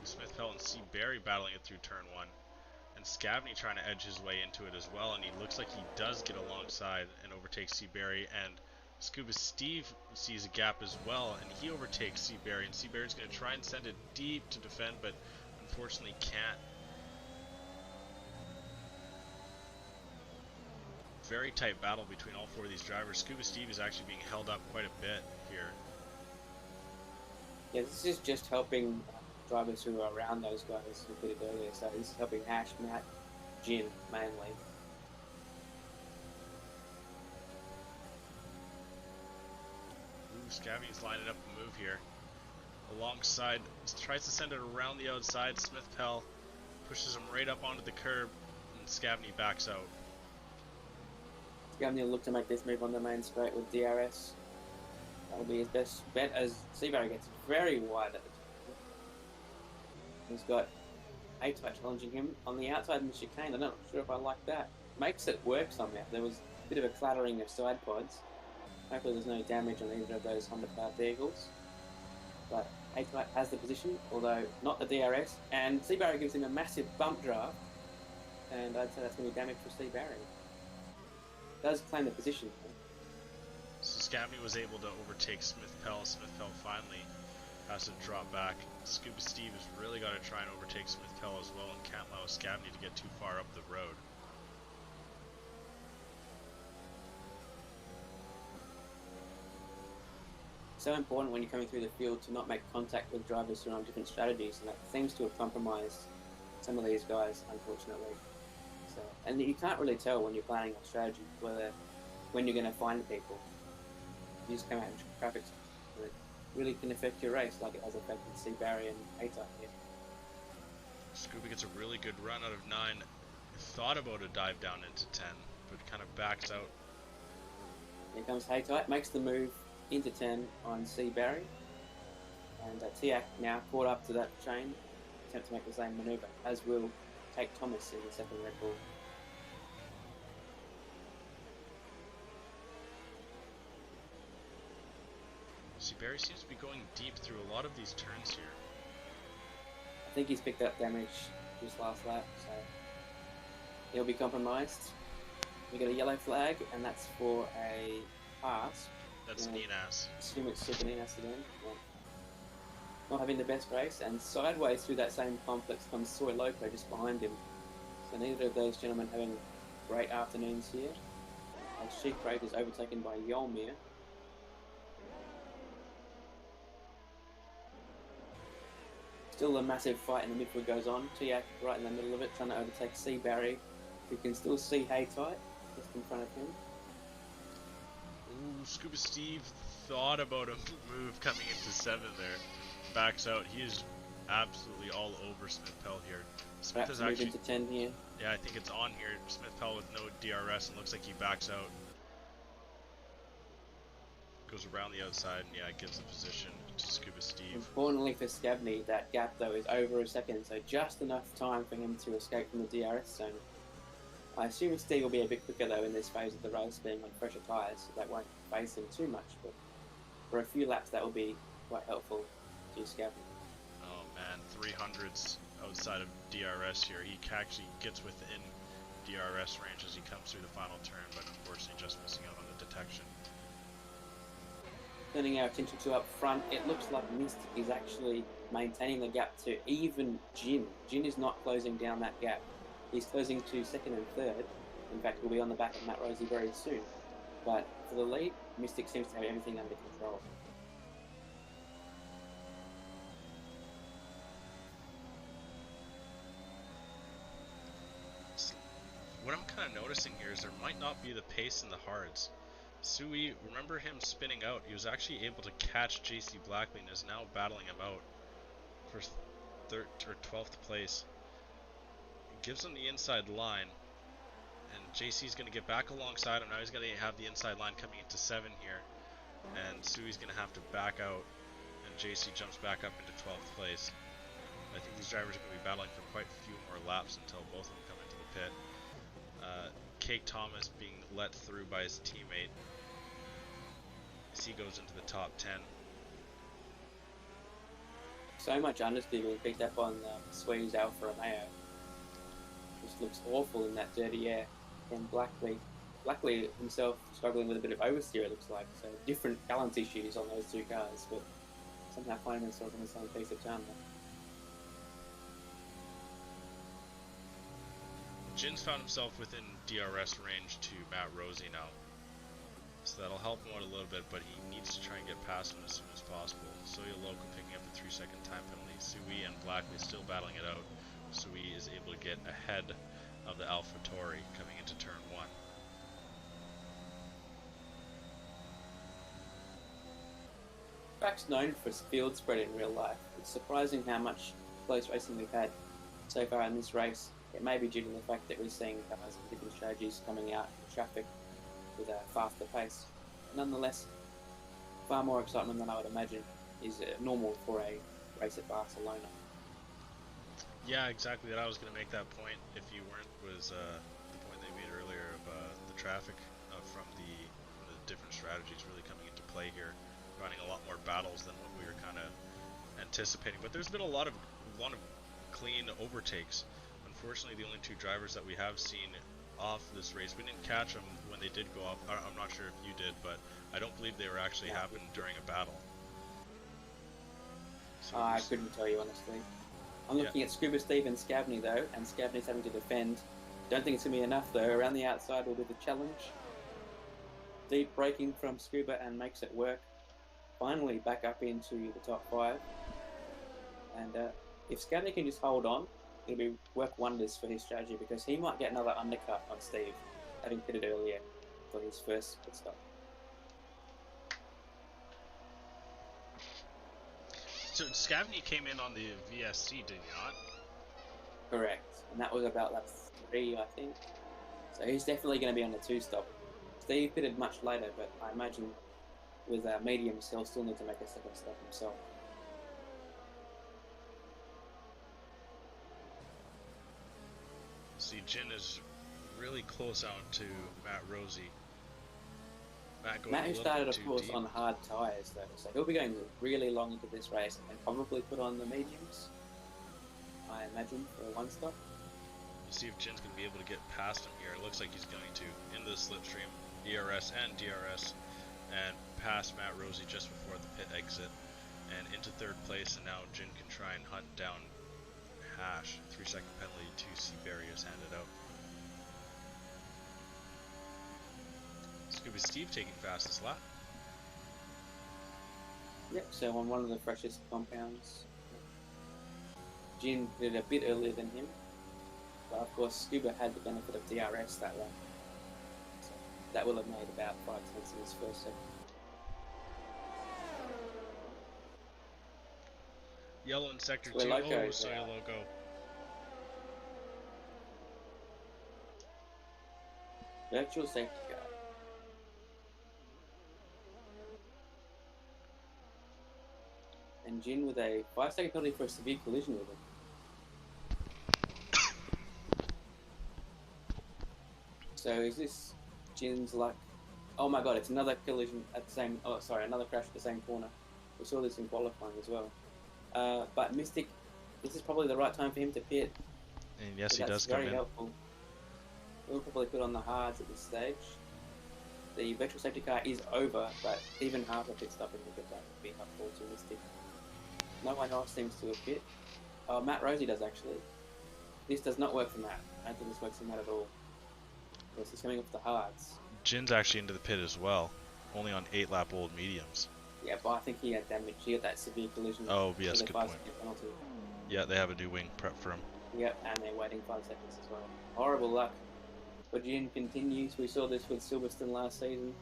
Smith Pell and C. Barry battling it through turn 1. And Scavney trying to edge his way into it as well, and he looks like he does get alongside and overtakes C. Barry, and Scuba Steve sees a gap as well, and he overtakes C. Barry, and C. Barry's going to try and send it deep to defend, but unfortunately can't. Very tight battle between all 4 of these drivers. Scuba Steve is actually being held up quite a bit here. Yeah, this is just helping drivers who are around those guys who did it earlier. So this is helping Hash, Matt, Jin mainly. Scavney's lining up a move here. Alongside, tries to send it around the outside. Smith Pell pushes him right up onto the curb, and Scavney backs out. Scavney will look to make this move on the main straight with DRS. That'll be his best bet as Seabury gets very wide at the top. He's got A-Type challenging him on the outside in the chicane. I'm not sure if I like that. Makes it work somehow. There was a bit of a clattering of side pods. Hopefully there's no damage on either of those Honda-powered vehicles. But A-Type has the position, although not the DRS. And Seabury gives him a massive bump draft. And I'd say that's going to be damage for Seabury. Does claim the position. So Scavney was able to overtake Smith Pell. Smith Pell finally has to drop back. Scuba Steve has really got to try and overtake Smith Pell as well, and can't allow Scavney to get too far up the road. So important when you're coming through the field to not make contact with drivers who are on different strategies, and that seems to have compromised some of these guys, unfortunately. So, and you can't really tell when you're planning on strategy when you're going to find people. You just come out in traffic, it really can affect your race, like it has affected C. Barry and A-Type here. Scuba gets a really good run out of 9. Thought about a dive down into 10, but kind of backs out. Here comes A-Type, makes the move into 10 on C. Barry, and Tiak now caught up to that chain, attempt to make the same manoeuvre, as will take Thomas in the second Red Bull. See, Barry seems to be going deep through a lot of these turns here. I think he's picked up damage this last lap, so he'll be compromised. We got a yellow flag, and that's for a pass. That's an Enas. Assume it's super Enas again. Yeah. not having the best race, and sideways through that same complex comes Soy Loco just behind him. So neither of those gentlemen having great afternoons here. As Sheik Rate is overtaken by Yolmir. Still a massive fight in the midfield goes on. Tiak right in the middle of it, trying to overtake C. Barry. You can still see Haytight just in front of him. Ooh, Scuba Steve thought about a move coming into 7 there. Backs out. He is absolutely all over Smith Pell here. Smith Perhaps is actually into 10 here. Yeah, I think it's on here. Smith Pell with no DRS, and looks like he backs out. Goes around the outside, and yeah, gives the position to Scuba Steve. Importantly for Scabney, that gap though is over a second, so just enough time for him to escape from the DRS zone. I assume Steve will be a bit quicker though in this phase of the race, being on fresher tyres, so that won't phase him too much, but for a few laps that will be quite helpful to Scabney. Oh man, 300s outside of DRS here. He actually gets within DRS range as he comes through the final turn, but unfortunately just missing out on the detection. Turning our attention to up front, it looks like Mystic is actually maintaining the gap to even Jin. Jin is not closing down that gap. He's closing to second and third. In fact, we'll be on the back of Matt Rosie very soon. But for the lead, Mystic seems to have everything under control. What I'm kind of noticing here is there might not be the pace in the hards. Sui, remember him spinning out, he was actually able to catch JC Blackley and is now battling him out for 3rd or 12th place. Gives him the inside line, and JC's going to get back alongside him. Now he's going to have the inside line coming into 7 here, and Sui's going to have to back out, and JC jumps back up into 12th place. I think these drivers are going to be battling for quite a few more laps until both of them come into the pit. Cake Thomas being let through by his teammate as he goes into the top 10. So much understeer being picked up on Swee's Alfa Romeo. Just looks awful in that dirty air from Blackley. Blackley himself struggling with a bit of oversteer, it looks like. So different balance issues on those two cars, but somehow finding themselves on the same piece of town there. Jin's found himself within DRS range to Matt Rosie now. So that'll help him out a little bit, but he needs to try and get past him as soon as possible. Soya Loco picking up the 3-second time penalty. Sui and Blackley still battling it out. Sui is able to get ahead of the Alpha Tauri coming into turn 1. Track's known for field spread in real life. It's surprising how much close racing we've had so far in this race. It may be due to the fact that we're seeing cars with different strategies coming out in traffic with a faster pace. Nonetheless, far more excitement than I would imagine is normal for a race at Barcelona. Yeah, exactly. That I was going to make that point. If you weren't, was the point they made earlier of the traffic from the different strategies really coming into play here, running a lot more battles than what we were kind of anticipating. But there's been a lot of clean overtakes. Unfortunately, the only 2 drivers that we have seen off this race, we didn't catch them when they did go off. I'm not sure if you did, but I don't believe they were actually happening during a battle. So I couldn't tell you honestly. I'm looking at Scuba Steve and Scabney though, and Scabney's having to defend. Don't think it's going to be enough though. Around the outside will be the challenge. Deep braking from Scuba and makes it work. Finally back up into the top 5. And if Scabney can just hold on, it'll be work wonders for his strategy, because he might get another undercut on Steve, having pitted earlier for his first pit stop. So Scavney came in on the VSC, did he not? Correct, and that was about lap 3, I think. So he's definitely going to be on the 2-stop. Steve pitted much later, but I imagine with mediums he'll still need to make a second stop himself. See, Jin is really close out to Matt Rosie. Matt who started, of course, on hard tyres, though, so he'll be going really long into this race and probably put on the mediums, I imagine, for a 1-stop. We'll see if Jin's going to be able to get past him here. It looks like he's going to, into the slipstream, ERS and DRS, and pass Matt Rosie just before the pit exit. and into third place, and now Jin can try and hunt down Hash. 3-second penalty to see barriers handed out. Scuba Steve taking fastest lap. Yep, so on one of the freshest compounds. Jin did a bit earlier than him, but of course Scuba had the benefit of DRS that lap. So that will have made about 5 tenths in his first second. Yellow in sector Soy 2. Loco, Oh, Soy Loco. Virtual safety car. And Jin with a 5-second penalty for a severe collision with him. So is this Jin's luck? Oh my god, it's another collision at the same... Oh, sorry, another crash at the same corner. We saw this in qualifying as well. But Mystic, this is probably the right time for him to pit. And yes, So he does come in. That's very helpful. We'll probably put on the hards at this stage. The virtual safety car is over, but even half a pit stop in the that would be helpful to Mystic. No one else seems to have pit. Oh, Matt Rosie does actually. This does not work for Matt. I don't think this works for Matt at all. Because he's coming off the hards. Jin's actually into the pit as well, only on 8-lap old mediums. Yeah, but I think he had damage. He had that severe collision. Oh, yes, with a good point. 5-second penalty. Yeah, they have a new wing prep for him. Yep, and they're waiting 5 seconds as well. Horrible luck. But Jin continues. We saw this with Silverstone last season.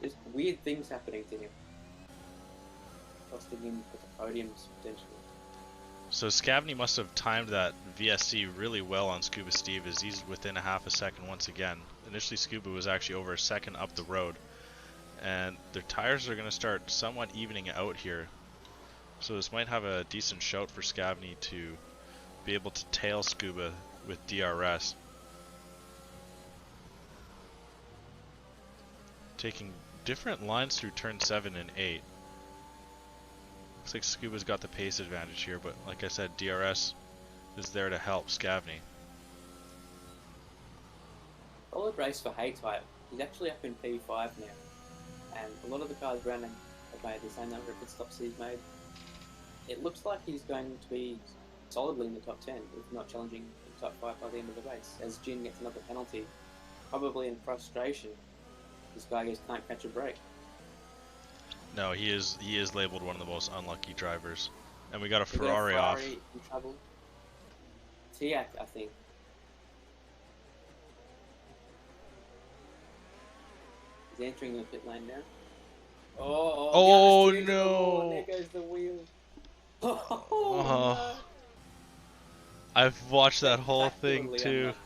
Just weird things happening to him. Costing him with the podiums, potentially. So Scavney must have timed that VSC really well on Scuba Steve, as he's within a half a second once again. Initially Scuba was actually over a second up the road. And their tires are going to start somewhat evening out here. So this might have a decent shout for Scavney to be able to tail Scuba with DRS. Taking different lines through turn 7 and 8. Looks like Scuba's got the pace advantage here, but like I said, DRS is there to help Scavney. Solid race for Hay-Type. He's actually up in P5 now. And a lot of the cars around him have made the same number of pit stops he's made. It looks like he's going to be solidly in the top 10, if not challenging the top 5 by the end of the race. As Jin gets another penalty, probably in frustration, this guy just can't catch a break. No, he is labeled one of the most unlucky drivers. And we got a We got a Ferrari off. in trouble. Tiak, I think. He's entering the pit lane now. Oh, Gus, no. there goes the wheel. Oh, I've watched that whole thing Spectacularly too. unlucky.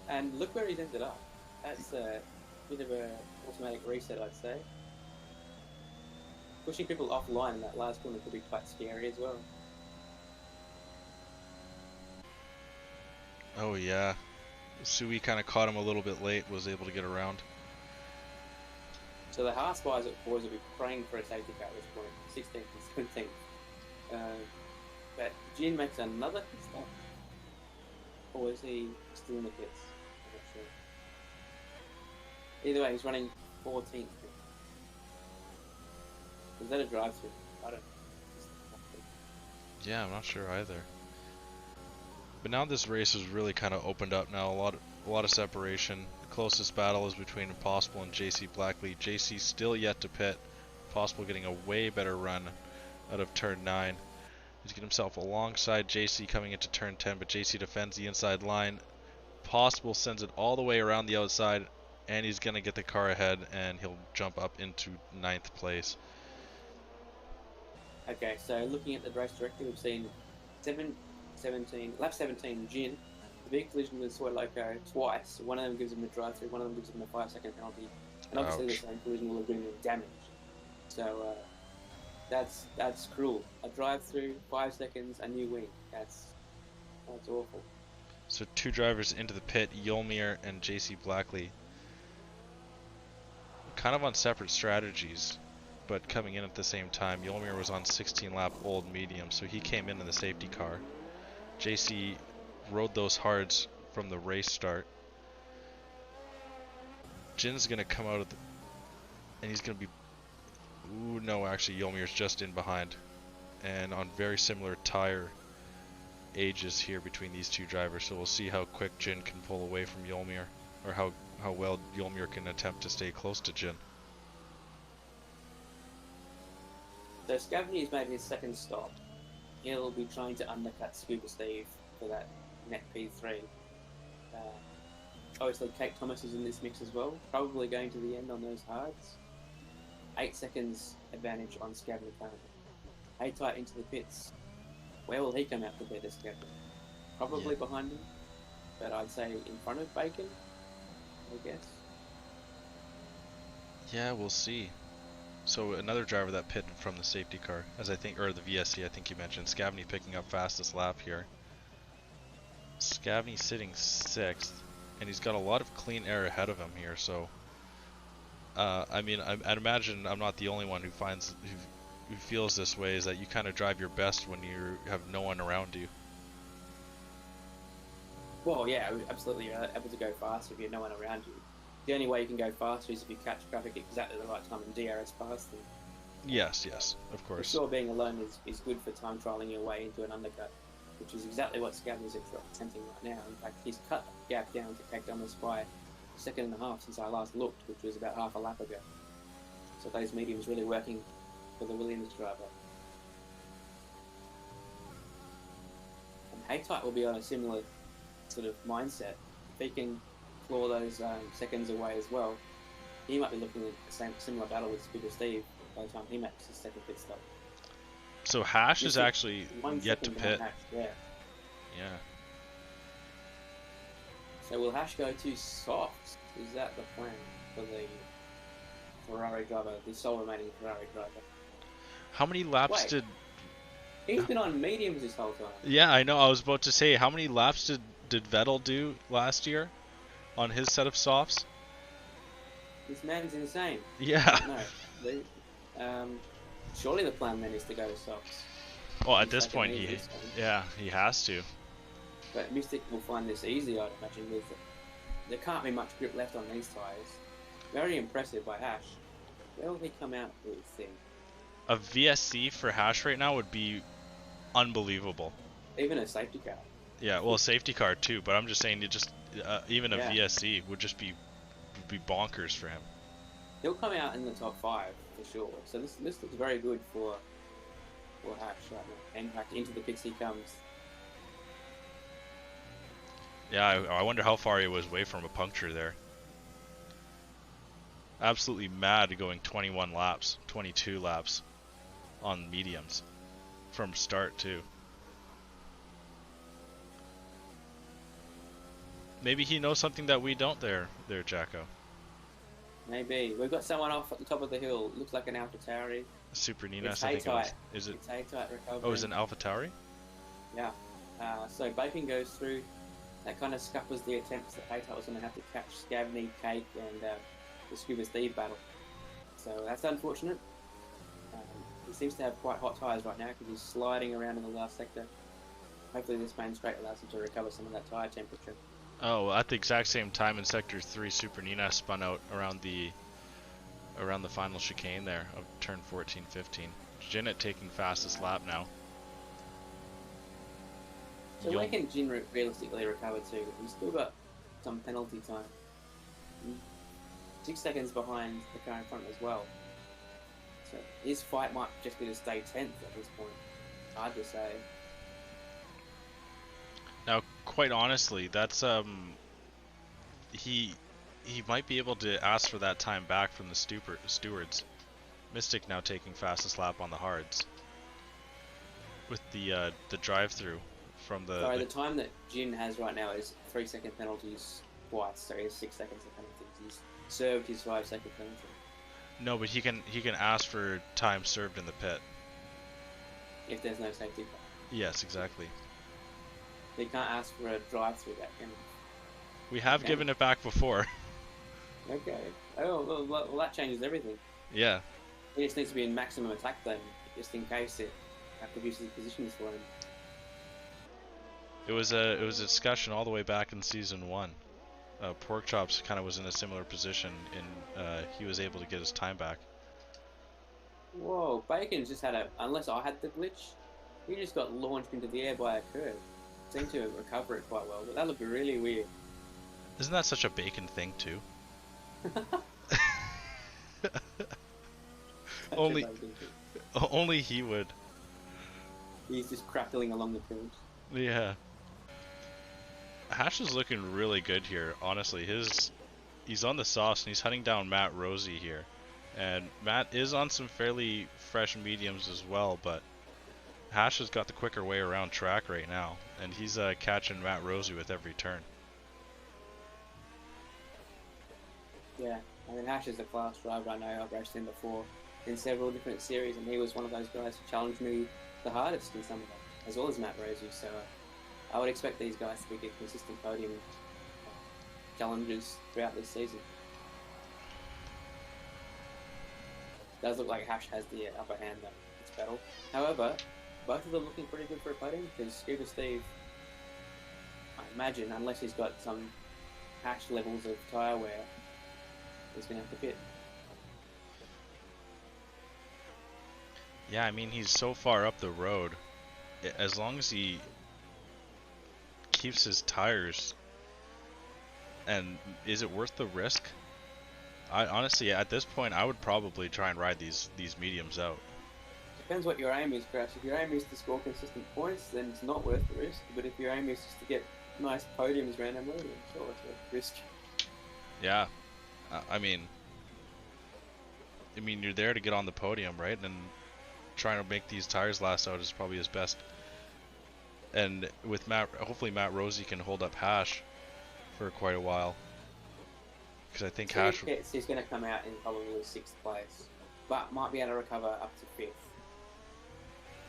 And look where he's ended up. That's a bit of a automatic reset, I'd say. Pushing people offline in that last corner could be quite scary as well. Oh yeah, Sui kind of caught him a little bit late, was able to get around. So the Haas boys will be praying for a safety car at this point, 16th and 17th. But Jin makes another pit stop. Or is he still in the pits? I'm not sure. Either way, he's running 14th. Is that a drive-through? I don't know. Yeah, I'm not sure either. But now this race has really kind of opened up now. A lot of separation. The closest battle is between Impossible and JC Blackley. JC still yet to pit. Impossible getting a way better run out of turn 9. He's getting himself alongside JC coming into turn 10, but JC defends the inside line. Possible sends it all the way around the outside, and he's going to get the car ahead, and he'll jump up into 9th place. Okay, so looking at the race directly, we've seen lap 17, Jin, the big collision with Soy Loco twice. One of them gives him a drive-through, one of them gives him a 5-second penalty, and obviously the same collision will have given him damage. So that's cruel. A drive-through, 5 seconds, a new wing. That's awful. So 2 drivers into the pit, Yolmir and JC Blackley. Kind of on separate strategies, but coming in at the same time. Yolmir was on 16-lap old medium, so he came in the safety car. JC rode those hards from the race start. Jin's going to come out of and he's going to be Ooh, no, actually, Yomir's just in behind. And on very similar tire ages here between these two drivers, so we'll see how quick Jin can pull away from Yolmir, or how well Yolmir can attempt to stay close to Jin. So Scavney's made his second stop. He'll be trying to undercut Scuba Steve for that net P3. Obviously, Kate Thomas is in this mix as well, probably going to the end on those hards. 8 seconds advantage on Scavney currently. Tight into the pits. Where will he come out compared to Scavney? Probably behind him, but I'd say in front of Bacon, I guess. Yeah, we'll see. So another driver that pitted from the safety car, as I think, or the VSC, I think you mentioned. Scavney picking up fastest lap here. Scavney sitting 6th, and he's got a lot of clean air ahead of him here. So, I mean, I'd imagine I'm not the only one who feels this way. Is that you kind of drive your best when you have no one around you. Well, yeah, absolutely. You're able to go faster if you have no one around you. The only way you can go faster is if you catch traffic at exactly the right time and DRS past them. Yes, of course. For sure, being alone is good for time trialing your way into an undercut, which is exactly what Scavney's attempting right now. In fact, he's cut the gap down to Kate Thomas by a second and a half since I last looked, which was about half a lap ago. So those mediums really working for the Williams driver. And Haytight will be on a similar sort of mindset. If he can claw those seconds away as well, he might be looking at the similar battle with Scuba Steve by the time he makes his second pit stop. So Hash is actually yet to pit. Hash, yeah. So will Hash go to softs? Is that the plan for the Ferrari driver, the sole remaining Ferrari driver? How many laps did... He's been on mediums this whole time. Yeah, I know. I was about to say, how many laps did Vettel do last year on his set of softs? This man's insane. Yeah. No. Surely the plan then is to go to softs. Well, at this point, he has to. But Mystic will find this easy, I'd imagine. There can't be much grip left on these tyres. Very impressive by Hash. Where will he come out with thing? A VSC for Hash right now would be unbelievable. Even a safety car. Yeah, well, a safety car too. But I'm just saying, even a VSC would just be bonkers for him. He'll come out in the top 5 for sure. So this looks very good for Hash right now. In fact, into the pits he comes. Yeah, I wonder how far he was away from a puncture there. Absolutely mad going 21 laps, 22 laps on mediums from start too. Maybe he knows something that we don't there, Jacko. Maybe. We've got someone off at the top of the hill. Looks like an AlphaTauri. Super Ninas, I think it was. Is it? It's Haytight recovering. Oh, is it an AlphaTauri? Yeah. So Bacon goes through. That kind of scuppers the attempts that Haytight was going to have to catch Scavney, Cake, and the Scuba Steve battle. So that's unfortunate. He seems to have quite hot tyres right now because he's sliding around in the last sector. Hopefully this main straight allows him to recover some of that tyre temperature. Oh, at the exact same time in Sector 3, Super Nina spun out around the final chicane there of turn 14-15. Jinnit taking fastest lap now. So where can Jin realistically recover to? He's still got some penalty time. 6 seconds behind the car in front as well. So his fight might just be to stay 10th at this point. Hard to say. Now, quite honestly, that's he might be able to ask for that time back from the stewards. Mystic now taking fastest lap on the hards with the drive-through from the. Sorry, the time that Jin has right now is 3 second penalties twice. So he has 6 seconds of penalties. He's served his 5 second penalty. No, but he can ask for time served in the pit. If there's no safety car. Yes, exactly. They can't ask for a drive-through that can. We have given it back before. Okay. Oh, well, that changes everything. Yeah. He just needs to be in maximum attack then, just in case it produces positions for him. It was a discussion all the way back in season 1. Pork Chops kind of was in a similar position, and he was able to get his time back. Whoa, Bacon's just had a. Unless I had the glitch, he just got launched into the air by a curve. Seemed to recover it quite well, but that looked really weird. Isn't that such a Bacon thing too? Such a Only, Bacon thing. only he would. He's just crackling along the pitch. Yeah. Hash is looking really good here. Honestly, he's on the sauce and he's hunting down Matt Rosie here, and Matt is on some fairly fresh mediums as well. But Hash has got the quicker way around track right now, and he's catching Matt Rosie with every turn. Yeah, I mean, Hash is a class driver. I know I've raced him before in several different series, and he was one of those guys who challenged me the hardest in some of them, as well as Matt Rosie. So I would expect these guys to be good, consistent podium challenges throughout this season. It does look like Hash has the upper hand though in this battle. However, both of them looking pretty good for a podium because Scuba Steve, I imagine, unless he's got some Hash levels of tyre wear, he's going to have to pit. Yeah, I mean, he's so far up the road. As long as he keeps his tires, and is it worth the risk? I honestly, at this point, I would probably try and ride these mediums out. Depends what your aim is, Crash. If your aim is to score consistent points, then it's not worth the risk. But if your aim is just to get nice podiums randomly, then sure, it's worth the risk. Yeah, I mean, you're there to get on the podium, right? And trying to make these tires last out is probably his best. And with Matt, hopefully Matt Rosie can hold up Hash for quite a while. Because I think so Hash... he's going to come out in probably 6th place, but might be able to recover up to 5th.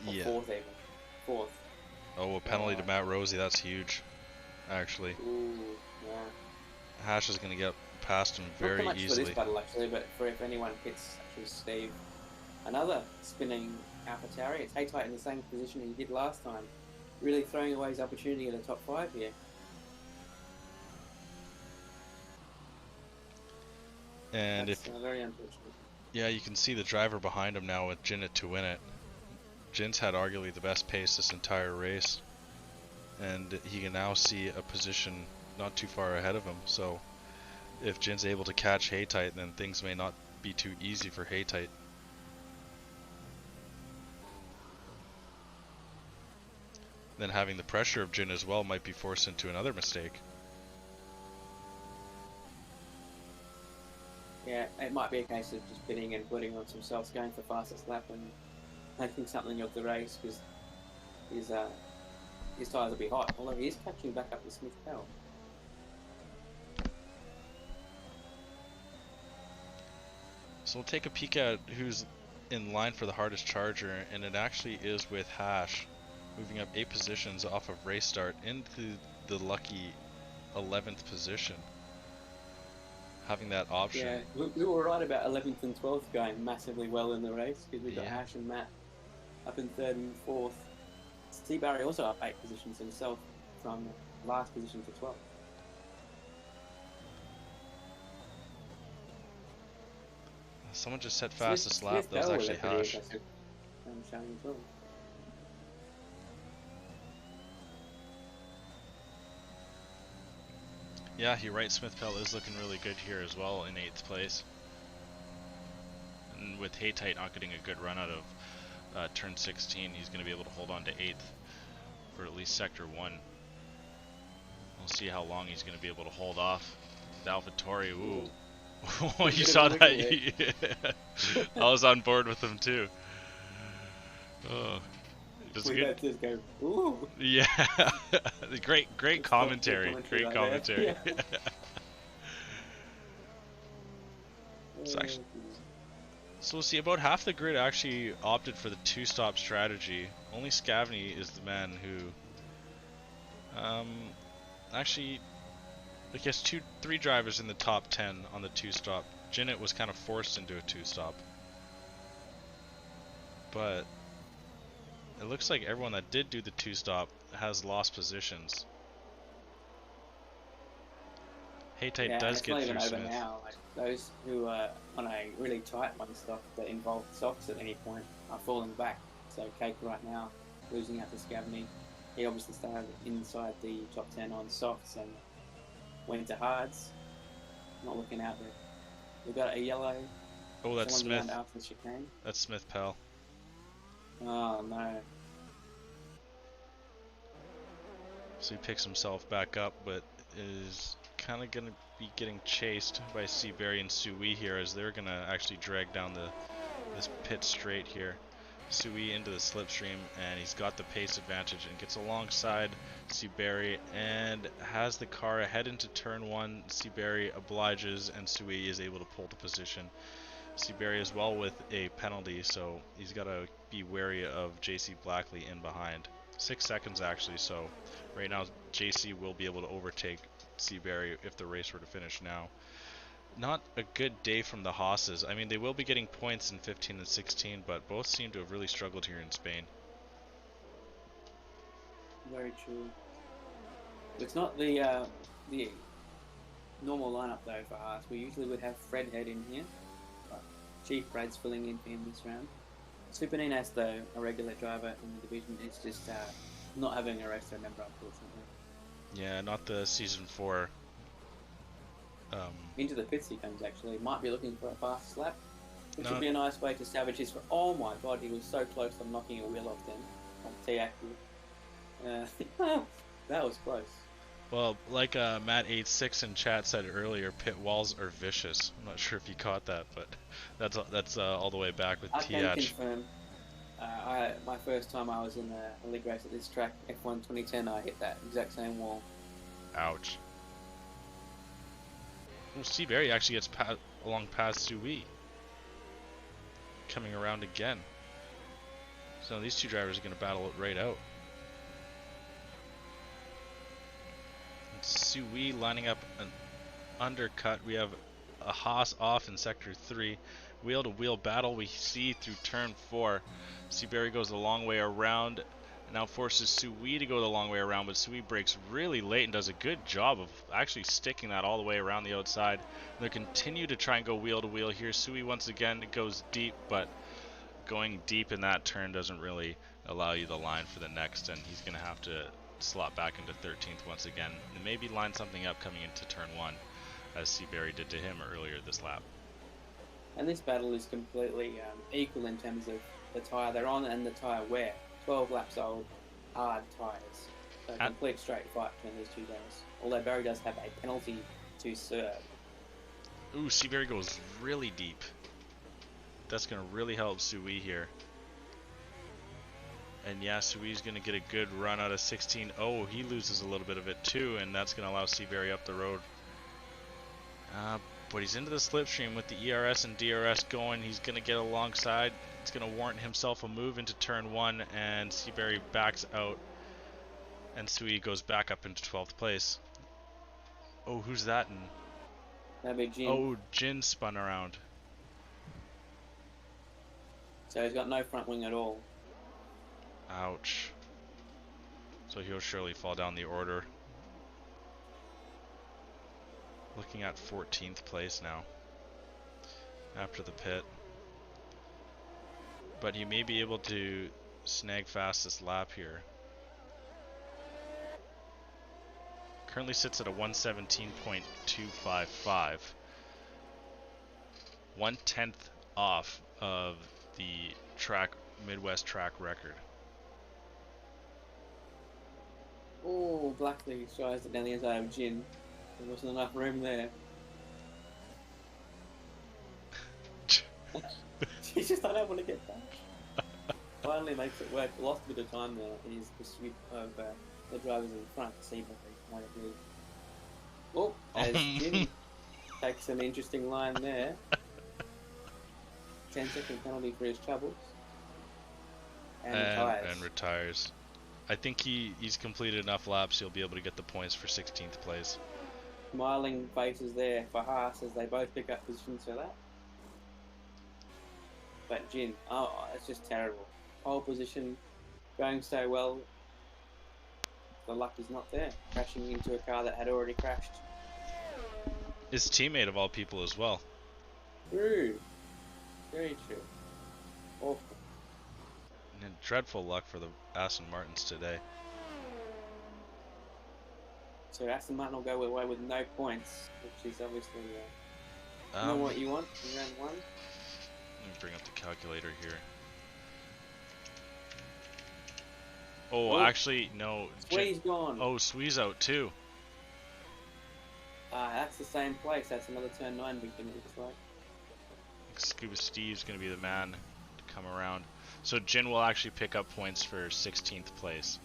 Or yeah. 4th even. 4th. Oh, a penalty to Matt Rosie, that's huge, actually. Ooh, yeah. Hash is going to get past him very Not so much easily. for this battle actually, but for if anyone pits, such as Steve. Another spinning AlphaTauri. It's Haytight in the same position he did last time. Really throwing away his opportunity in the top 5 here. And That's very unfortunate. Yeah, you can see the driver behind him now with Jinnit to win it. Jin's had arguably the best pace this entire race, and he can now see a position not too far ahead of him. So if Jin's able to catch Haytight, then things may not be too easy for Haytight. Then having the pressure of Jin as well might be forced into another mistake. Yeah, it might be a case of just bidding and putting on some softs, going for fastest lap and making something of the race because his tyres will be hot. Although he is catching back up with Smith Pell. So we'll take a peek at who's in line for the hardest charger, and it actually is with Hash, moving up 8 positions off of race start into the lucky 11th position. Having that option. Yeah, we were right about 11th and 12th going massively well in the race because we got Hash and Matt up in 3rd and 4th. T Barry also up 8 positions himself from last position to 12th. Someone just said fastest lap. That was actually Hash. Yeah, you're right. Smith Pell is looking really good here as well in 8th place. And with Haytight not getting a good run out of turn 16, he's going to be able to hold on to 8th for at least sector 1. We'll see how long he's going to be able to hold off. The AlphaTauri, ooh. You saw that? I was on board with him too. Oh. Just good. Just go, ooh. Yeah, great commentary. Great commentary. Yeah. So we'll see. About half the grid actually opted for the 2-stop strategy. Only Scavney is the man who, actually, I guess 3 drivers in the top 10 on the 2-stop. Jinnit was kind of forced into a 2-stop, but it looks like everyone that did do the 2-stop has lost positions. Haytite Yeah, and does it's get not even through over Smith. now. Like those who are on a really tight one stop that involve softs at any point are falling back. So Cake right now losing out to Scavney. He obviously started inside the top 10 on softs and went to hards. Not looking out there. We've got a yellow. Oh, that's Someone Smith. behind after the chicane. That's Smith Pell. Oh no. So he picks himself back up, but is kind of going to be getting chased by Seabury and Sui here, as they're going to actually drag down this pit straight here. Sui into the slipstream, and he's got the pace advantage and gets alongside Seabury and has the car ahead into turn 1. Seabury obliges, and Sui is able to pull the position. Seabury as well with a penalty, so he's got to be wary of JC Blackley in behind. 6 seconds actually, so right now JC will be able to overtake Seabury if the race were to finish now. Not a good day from the Haas's. I mean, they will be getting points in 15 and 16, but both seem to have really struggled here in Spain. Very true. It's not the normal lineup though for us. We usually would have Fred Head in here, but Chief Brad's filling in for him this round. Super Ninas, though, a regular driver in the division, is just not having a race to remember, unfortunately. Yeah, not the season 4. Into the pits he comes, actually. Might be looking for a fast lap, which would be a nice way to salvage his... Oh my god, he was so close to knocking a wheel off then on T-Active. That was close. Well, like Matt86 in chat said earlier, pit walls are vicious. I'm not sure if you caught that, but that's all the way back with I TH. can confirm. My first time I was in a league race at this track, F1 2010, I hit that exact same wall. Ouch. Well, Seabury actually gets along past Sui. Coming around again. So these two drivers are going to battle it right out. Sui lining up an undercut. We have a Haas off in sector 3. Wheel to wheel battle we see through turn 4. Seabury goes the long way around. Now forces Sui to go the long way around, but Sui brakes really late and does a good job of actually sticking that all the way around the outside. And they continue to try and go wheel to wheel here. Sui once again goes deep, but going deep in that turn doesn't really allow you the line for the next, and he's going to have to slot back into 13th once again, and maybe line something up coming into turn 1, as Seabury did to him earlier this lap. And this battle is completely equal in terms of the tyre they're on and the tyre wear. 12 laps old, hard tyres. So a complete straight fight between these two guys. Although Barry does have a penalty to serve. Ooh, Seabury goes really deep. That's going to really help Sui here. And yeah, Sui's going to get a good run out of 16. Oh, he loses a little bit of it too, and that's going to allow Seabury up the road. But he's into the slipstream with the ERS and DRS going. He's going to get alongside. It's going to warrant himself a move into turn 1, and Seabury backs out. And Sui goes back up into 12th place. Oh, who's that? That'd be Jin. Oh, Jin spun around. So he's got no front wing at all. Ouch. So he'll surely fall down the order. Looking at 14th place now. After the pit. But he may be able to snag fastest lap here. Currently sits at a 117.255. 1/10 off of the MidWest track record. Oh, Blackley tries it down the inside of Jin. There wasn't enough room there. He's just unable to get back. Finally makes it work. Lost a bit of time there in his pursuit of the drivers in front. See what they want to do. Oh, as Jin takes an interesting line there. 10-second penalty for his troubles. And retires. I think he's completed enough laps, he'll be able to get the points for 16th place. Smiling faces there for Haas as they both pick up positions for that. But Jin, oh, it's just terrible. Pole position, going so well. The luck is not there. Crashing into a car that had already crashed. His teammate of all people as well. True. Very true. Awful. And dreadful luck for the Aston Martins today. So Aston Martin will go away with no points, which is obviously not what you want in round one. Let me bring up the calculator here. Oh, actually, no. Swee's gone. Oh, Swee's out too. That's the same place. That's another turn 9 victim, it looks like. Scuba Steve's going to be the man to come around. So Jin will actually pick up points for 16th place.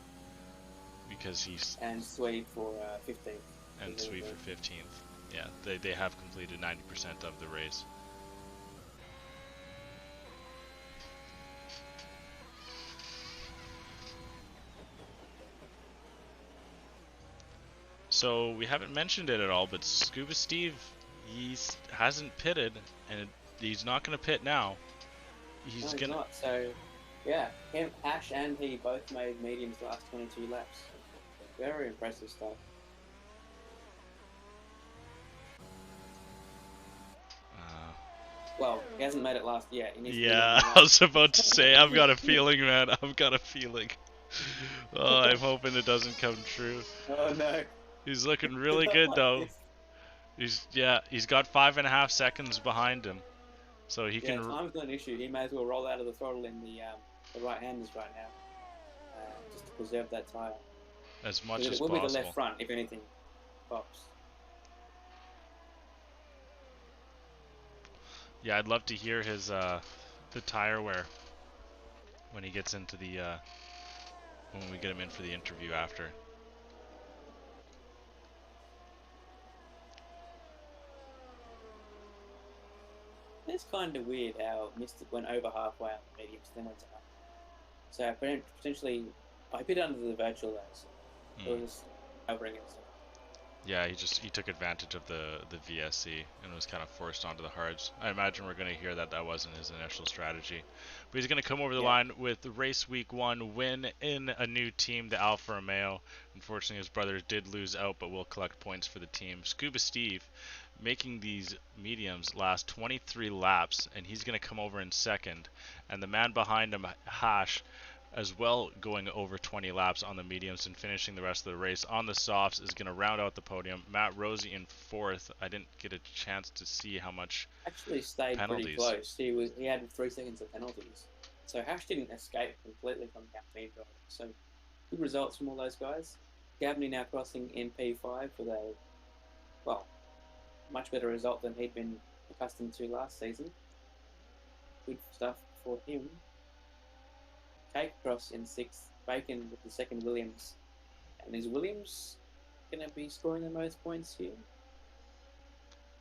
Because he's... And Swee for 15th. And Swee for 15th. Yeah, they have completed 90% of the race. So we haven't mentioned it at all, but Scuba Steve, he hasn't pitted, and he's not going to pit now. He's not. So, yeah, him, Ash, and he both made mediums the last 22 laps. Very impressive stuff. Well, he hasn't made it last yet. Yeah, I was about to say, I've got a feeling, man. I've got a feeling. Oh, I'm hoping it doesn't come true. Oh no. He's looking really good though. He's got 5.5 seconds behind him, so he can. Time's not an issue. He may as well roll out of the throttle in the right-handers right now, just to preserve that tire. As much as possible. It will be the left front if anything pops. Yeah, I'd love to hear his the tire wear when he gets into the when we get him in for the interview after. It's kind of weird how Mystic went over halfway on the mediums, then went to up. So potentially, I bit under the virtual though, so it was covering it. So. Yeah, he took advantage of the VSC and was kind of forced onto the hards. I imagine we're going to hear that wasn't his initial strategy. But he's going to come over the line with the race week 1 win in a new team, the Alfa Romeo. Unfortunately, his brother did lose out, but will collect points for the team. Scuba Steve making these mediums last 23 laps, and he's going to come over in second. And the man behind him, Hash, as well, going over 20 laps on the mediums and finishing the rest of the race on the softs, is going to round out the podium. Matt Rosie in 4th. I didn't get a chance to see how much actually stayed penalties. Pretty close. He had 3 seconds of penalties, so Hash didn't escape completely from the Alpine driver. So good results from all those guys. Gabney now crossing in P5 with a much better result than he'd been accustomed to last season. Good stuff for him. Cake Cross in 6th, Bacon with the second Williams. And is Williams going to be scoring the most points here?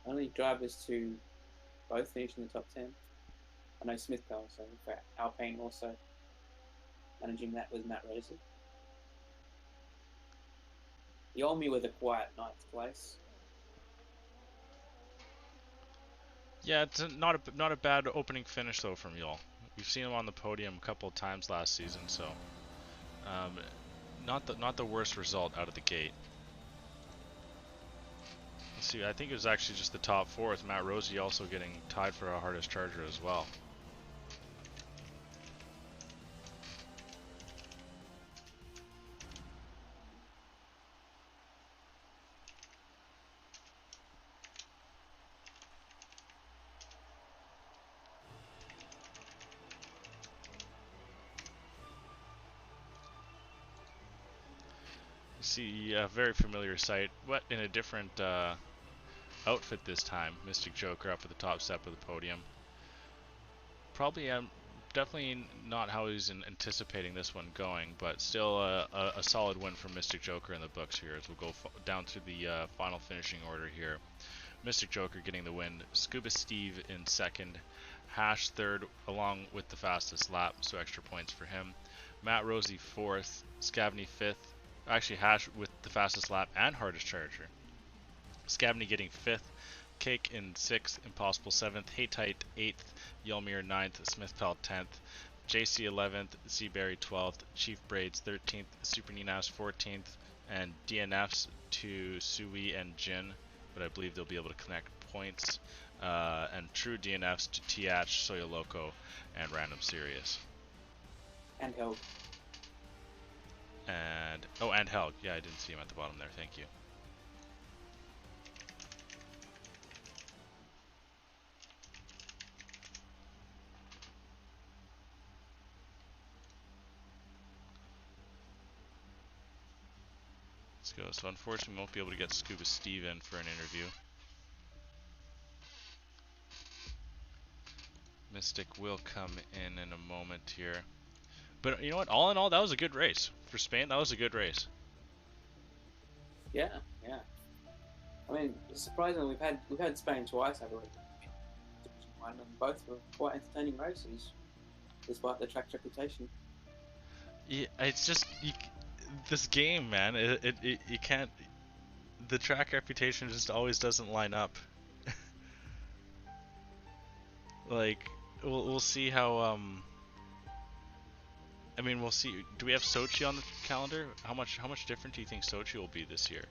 Only drivers to both finish in the top 10. I know Smith Powell, so for Alpine also managing that with Matt Rosie. Yolmi with a quiet 9th place. Yeah, it's not a bad opening finish though from Yol. We've seen him on the podium a couple of times last season, so not the worst result out of the gate. Let's see, I think it was actually just the top 4 with Matt Rosie also getting tied for our hardest charger as well. See a very familiar sight, but in a different outfit this time. Mystic Joker up at the top step of the podium. Probably definitely not how he's anticipating this one going, but still a solid win for Mystic Joker in the books here as we'll go down through the final finishing order here. Mystic Joker getting the win, Scuba Steve in 2nd, Hash 3rd along with the fastest lap, so extra points for him. Matt Rosie 4th, Scavney 5th. Actually, Hash with the fastest lap and hardest charger. Scabney getting 5th, Cake in 6th, Impossible 7th, Haytite 8th, Yelmir 9th, Smithpal 10th, JC 11th, Seaberry 12th, Chief Braids 13th, Super Ninas 14th, and DNFs to Sui and Jin, but I believe they'll be able to connect points and true DNFs to TH, Soya Loco, and Random Serious. And Helg. And and Helg. Yeah, I didn't see him at the bottom there. Thank you. Let's go. So unfortunately, we won't be able to get Scuba Steve in for an interview. Mystic will come in a moment here. But you know what? All in all, that was a good race. For Spain, that was a good race. Yeah, yeah. I mean, surprisingly, we've had Spain twice, I believe. One, and both were quite entertaining races, despite the track's reputation. Yeah, it's just this game, man. You can't. The track reputation just always doesn't line up. Like, we'll see how. I mean, we'll see. Do we have Sochi on the calendar? How much different do you think Sochi will be this year?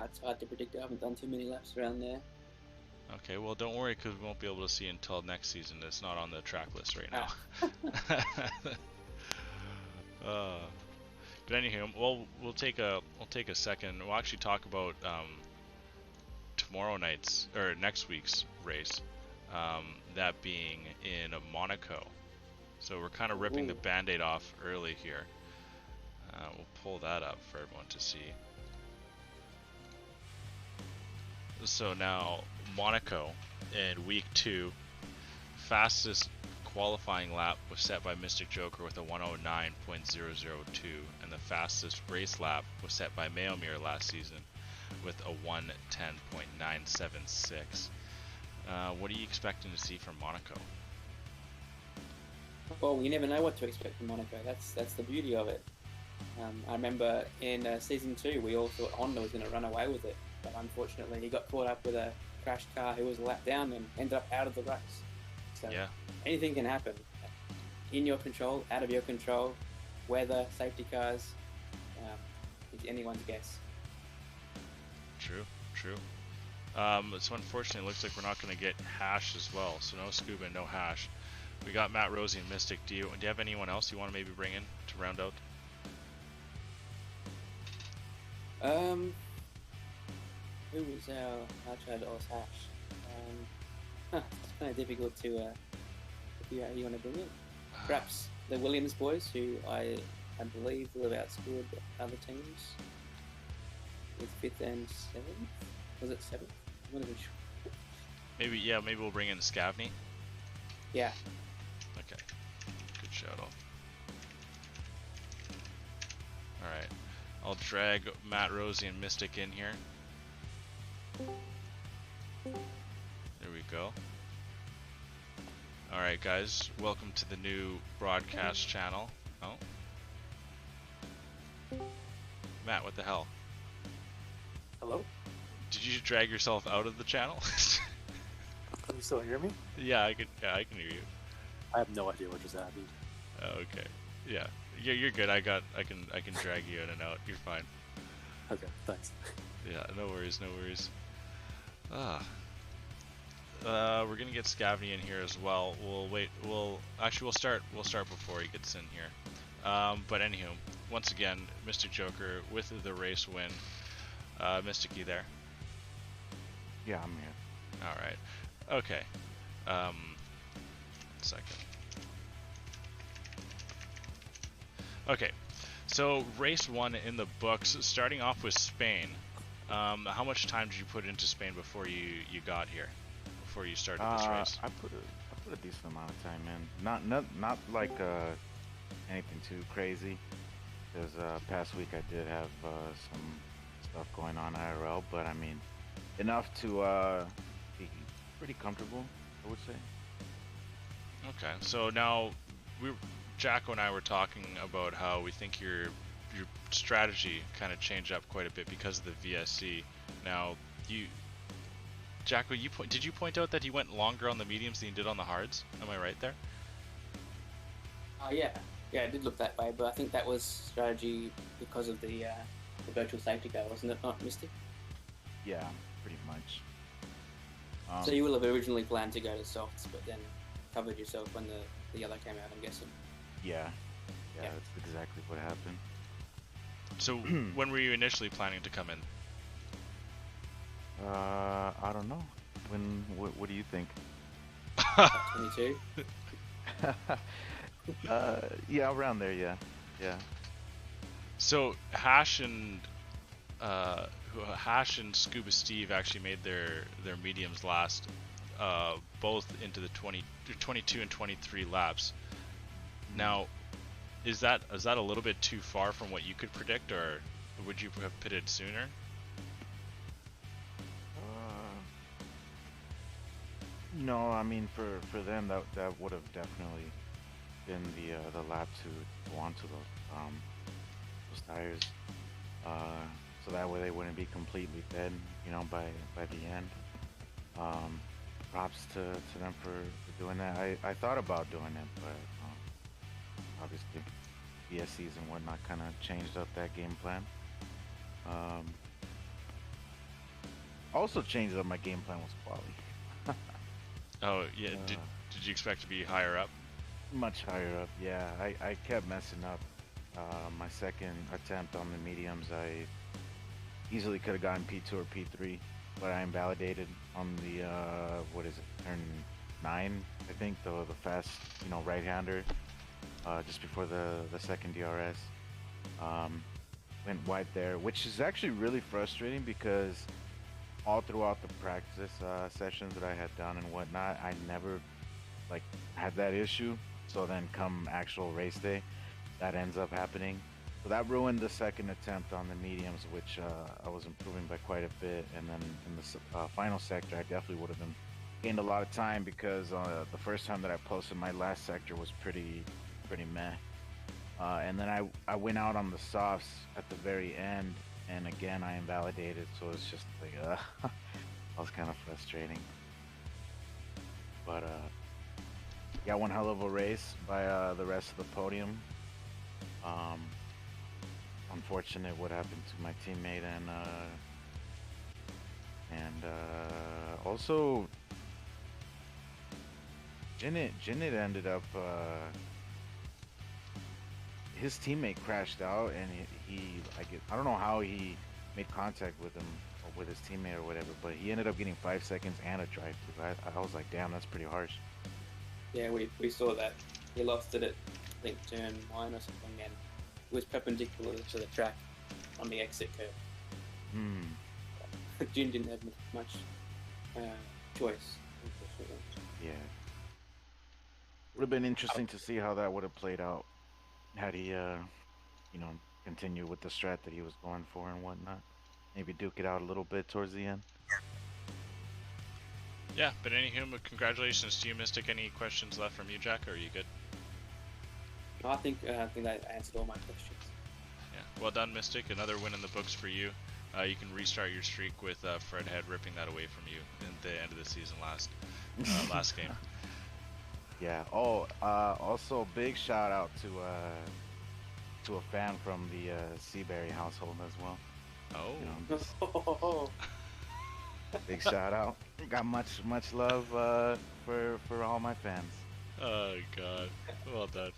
It's hard to predict. I haven't done too many laps around there. Okay, well, don't worry, because we won't be able to see until next season. It's not on the track list right now. But anywho, well, we'll take a second. We'll actually talk about tomorrow night's or next week's race. That being in Monaco. So we're kind of ripping the band-aid off early here. We'll pull that up for everyone to see. So now Monaco in week 2, fastest qualifying lap was set by Mystic Joker with a 109.002, and the fastest race lap was set by Maomir last season with a 110.976. What are you expecting to see from Monaco? Well, you never know what to expect from Monaco. That's the beauty of it. I remember in season 2, we all thought Honda was going to run away with it, but unfortunately, he got caught up with a crashed car who was a lap down and ended up out of the race. So yeah, anything can happen. In your control, out of your control, weather, safety cars. It's anyone's guess. True. So unfortunately, it looks like we're not going to get Hash as well. So no Scuba, no Hash. We got Matt, Rosie, and Mystic. Do you have anyone else you want to maybe bring in to round out? Who was our child Oz Hash? It's kind of difficult to figure out who you want to bring in. Perhaps the Williams boys, who I believe will have outscored other teams with 5th and 7th. Was it 7th? I'm not even sure. Maybe we'll bring in Scavney. Yeah. Okay. Good shout out. Alright. I'll drag Matt, Rosie, and Mystic in here. There we go. Alright guys, welcome to the new broadcast channel. Oh. Matt, what the hell? Hello? Did you drag yourself out of the channel? Can you still hear me? Yeah, I can hear you. I have no idea what just happened. Oh, okay. Yeah. You're good. I can drag you in and out. You're fine. Okay, thanks. Yeah, no worries. We're gonna get Scavney in here as well. We'll start before he gets in here. But anywho, once again, Mystic Joker with the race win. Mystic, you there? Yeah, I'm here. All right. Okay. Second. Okay. So race 1 in the books. Starting off with Spain. How much time did you put into Spain before you got here? Before you started this race? I put a decent amount of time in. Not like anything too crazy. Because past week I did have some stuff going on IRL, but I mean enough to be pretty comfortable, I would say. Okay, so now Jacko and I were talking about how we think your strategy kind of changed up quite a bit because of the VSC. Now, Jacko, did you point out that you went longer on the mediums than you did on the hards? Am I right there? Yeah, it did look that way, but I think that was strategy because of the virtual safety car, wasn't it? Not Mystic. Yeah, pretty much. So you will have originally planned to go to softs, but then covered yourself when the yellow came out, I'm guessing. Yeah, Yeah. that's exactly what happened. So when were you initially planning to come in? I don't know. What do you think? 22. Yeah, around there. Yeah, yeah. So Hash and Scuba Steve actually made their mediums last, both into the 22 and 23 laps. Now, is that a little bit too far from what you could predict, or would you have pitted sooner? No, I mean for them that would have definitely been the lap to go onto those tires. So that way they wouldn't be completely dead, by the end. Props to them for doing that. I thought about doing it, but obviously BSCs and whatnot kind of changed up that game plan. Also changed up my game plan was quali. Oh yeah, did you expect to be higher up? Much higher up, yeah. I kept messing up. My second attempt on the mediums, I easily could have gotten P2 or P3, but I invalidated on the what is it, turn 9, I think, the fast, right-hander, just before the second DRS. Went wide there, which is actually really frustrating because all throughout the practice sessions that I had done and whatnot, I never had that issue. So then come actual race day, that ends up happening. So that ruined the second attempt on the mediums, which I was improving by quite a bit. And then in the final sector, I definitely would have gained a lot of time because the first time that I posted my last sector was pretty meh. And then I went out on the softs at the very end, and again I invalidated. So it's just that was kind of frustrating. But yeah, one hell of a race by the rest of the podium. Unfortunate what happened to my teammate, and also Jinnit ended up his teammate crashed out, and I don't know how he made contact with him or with his teammate or whatever, but he ended up getting 5 seconds and a drive through. I was like, damn, that's pretty harsh. Yeah, we saw that. He lost it at, I think, turn 1 or something, and it was perpendicular to the track on the exit curve. Jin didn't have much choice, unfortunately. Yeah. Would have been interesting to see how that would have played out had he, continued with the strat that he was going for and whatnot. Maybe duke it out a little bit towards the end. Yeah, but anywho, congratulations to you, Mystic. Any questions left from you, Jack, or are you good? I think that answered all my questions. Yeah, well done, Mystic. Another win in the books for you. You can restart your streak with Fred Head ripping that away from you at the end of the season last game. Yeah. Oh, also big shout out to a fan from the Seaberry household as well. Oh. Big shout out. Got much love for all my fans. Oh God. Well done.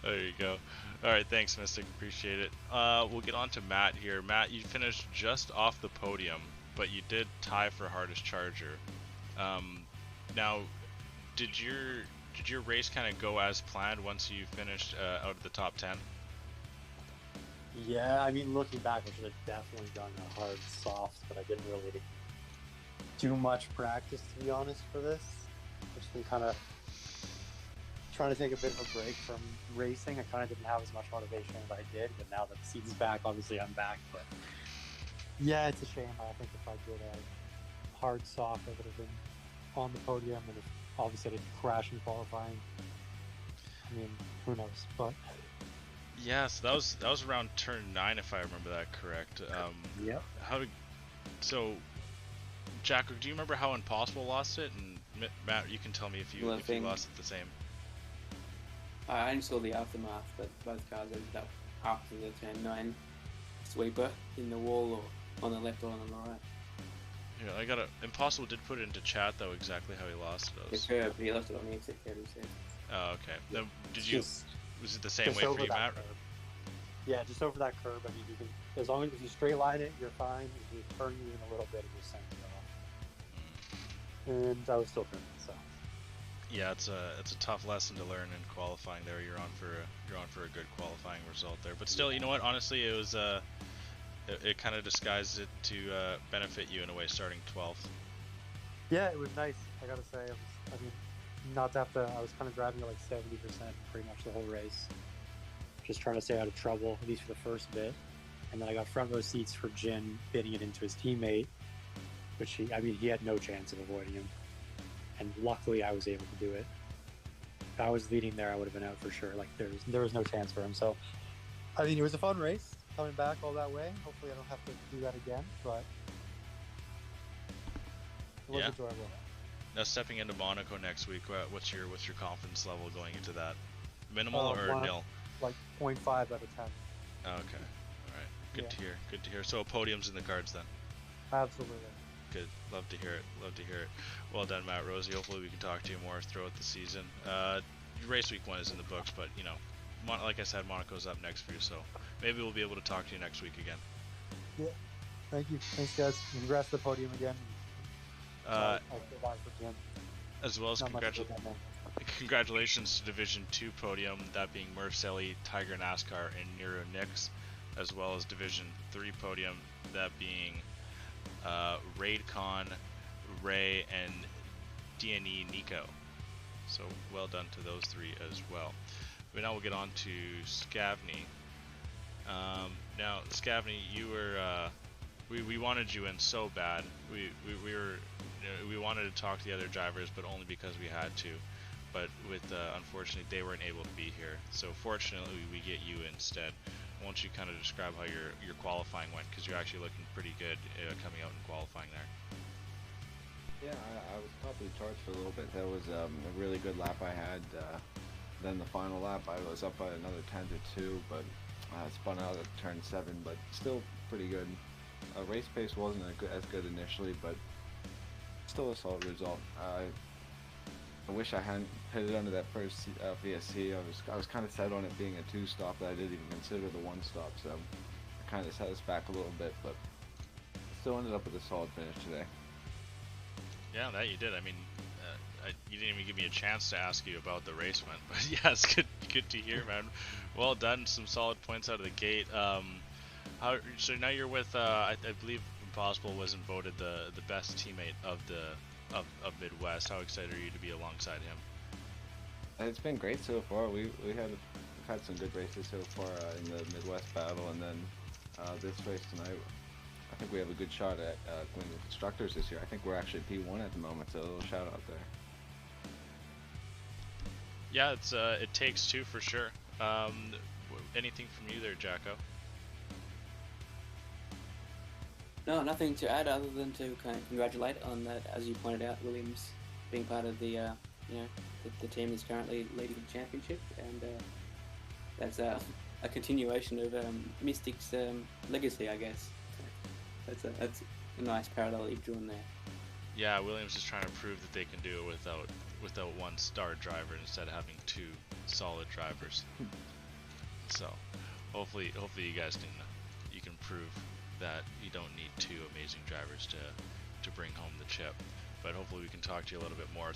There you go. All right, thanks, Mystic. Appreciate it. We'll get on to Matt here. Matt, you finished just off the podium, but you did tie for hardest charger. Now, did your race kind of go as planned once you finished out of the top 10? Yeah, I mean, looking back, I should have definitely done a hard soft, but I didn't really do much practice, to be honest, for this. Just been kind of trying to take a bit of a break from racing. I kind of didn't have as much motivation as I did, but now that the season's back, obviously I'm back. But yeah, it's a shame. I think if I did a hard soft, I would have been on the podium, and if obviously I didn't crash in qualifying. I mean, who knows? But yeah, so that was around turn 9, if I remember that correct. yeah. So, Jack, do you remember how Impossible lost it? And Matt, you can tell me if you lost it the same. I only saw the aftermath, but both cars ended up after the turn 9 sweeper in the wall or on the left or on the right. Yeah, I got a Impossible did put it into chat though exactly how he lost The those. curb, he left it on the exit curb, he said. Oh, okay. Yeah. Then did you? Was it the same way for you, Matt? Curb. Yeah, just over that curb. I mean, you can, as long as you straight line it, you're fine. If you turn even a little bit, it just sends it off. And I was still turning, so. Yeah, it's a tough lesson to learn in qualifying. There, you're on for a good qualifying result there. But still, you know what? Honestly, it was it kind of disguised it to benefit you in a way, starting 12th. Yeah, it was nice. I gotta say, I mean, not to have to. I was kind of driving at like 70% pretty much the whole race, just trying to stay out of trouble at least for the first bit. And then I got front row seats for Jin bidding it into his teammate, which he had no chance of avoiding him. And luckily, I was able to do it. If I was leading there, I would have been out for sure. Like there was no chance for him. So, I mean, it was a fun race coming back all that way. Hopefully, I don't have to do that again. But it was enjoyable. Now stepping into Monaco next week, what's your confidence level going into that? Minimal or nil? Like 0.5 out of 10. Oh, okay, all right. Good to hear. Good to hear. So a podium's in the cards then. Absolutely. Good. Love to hear it. Love to hear it. Well done, Matt Rosie. Hopefully we can talk to you more throughout the season. Race week 1 is in the books, but you know, like I said, Monaco's up next for you, so maybe we'll be able to talk to you next week again. Yeah. Thank you. Thanks, guys. Congrats to the podium again. I'll go back for Jim. As well as congratulations to Division 2 podium, that being Murph Selly, Tiger NASCAR, and Nero Nix, as well as Division 3 podium, that being Raidcon, Ray, and DNE Nico. So well done to those 3 as well. But now we'll get on to Scavney. Now, Scavney, you were we wanted you in so bad. We wanted to talk to the other drivers, but only because we had to. But with unfortunately, they weren't able to be here. So fortunately, we get you instead. Why don't you kind of describe how your qualifying went? Because you're actually looking pretty good coming out and qualifying there. Yeah, I was top of the charts for a little bit. That was a really good lap I had. Then the final lap, I was up by another 10 to 2, but spun out at turn 7, but still pretty good. Race pace wasn't as good initially, but still a solid result. I wish I hadn't hit it under that first VSC. I was kind of set on it being a 2-stop that I didn't even consider the 1-stop, so it kind of set us back a little bit, but still ended up with a solid finish today. Yeah, that you did. I mean, you didn't even give me a chance to ask you about the race went, but yeah, it's good to hear, man. Well done, some solid points out of the gate. So now you're with, I believe Impossible wasn't voted the best teammate of MidWest. How excited are you to be alongside him? It's been great so far. We've had some good races so far in the Midwest battle, and then this race tonight. I think we have a good shot at winning the constructors this year. I think we're actually P1 at the moment, so a little shout out there. Yeah, it takes 2 for sure. Anything from you there, Jacko? No, nothing to add other than to kind of congratulate on that, as you pointed out, Williams being part of the the team that's currently leading the championship, and that's a continuation of Mystic's legacy, I guess. That's a nice parallel you've drawn there. Yeah, Williams is trying to prove that they can do it without one star driver instead of having 2 solid drivers. So hopefully you guys can prove that you don't need 2 amazing drivers to bring home the chip. But hopefully we can talk to you a little bit more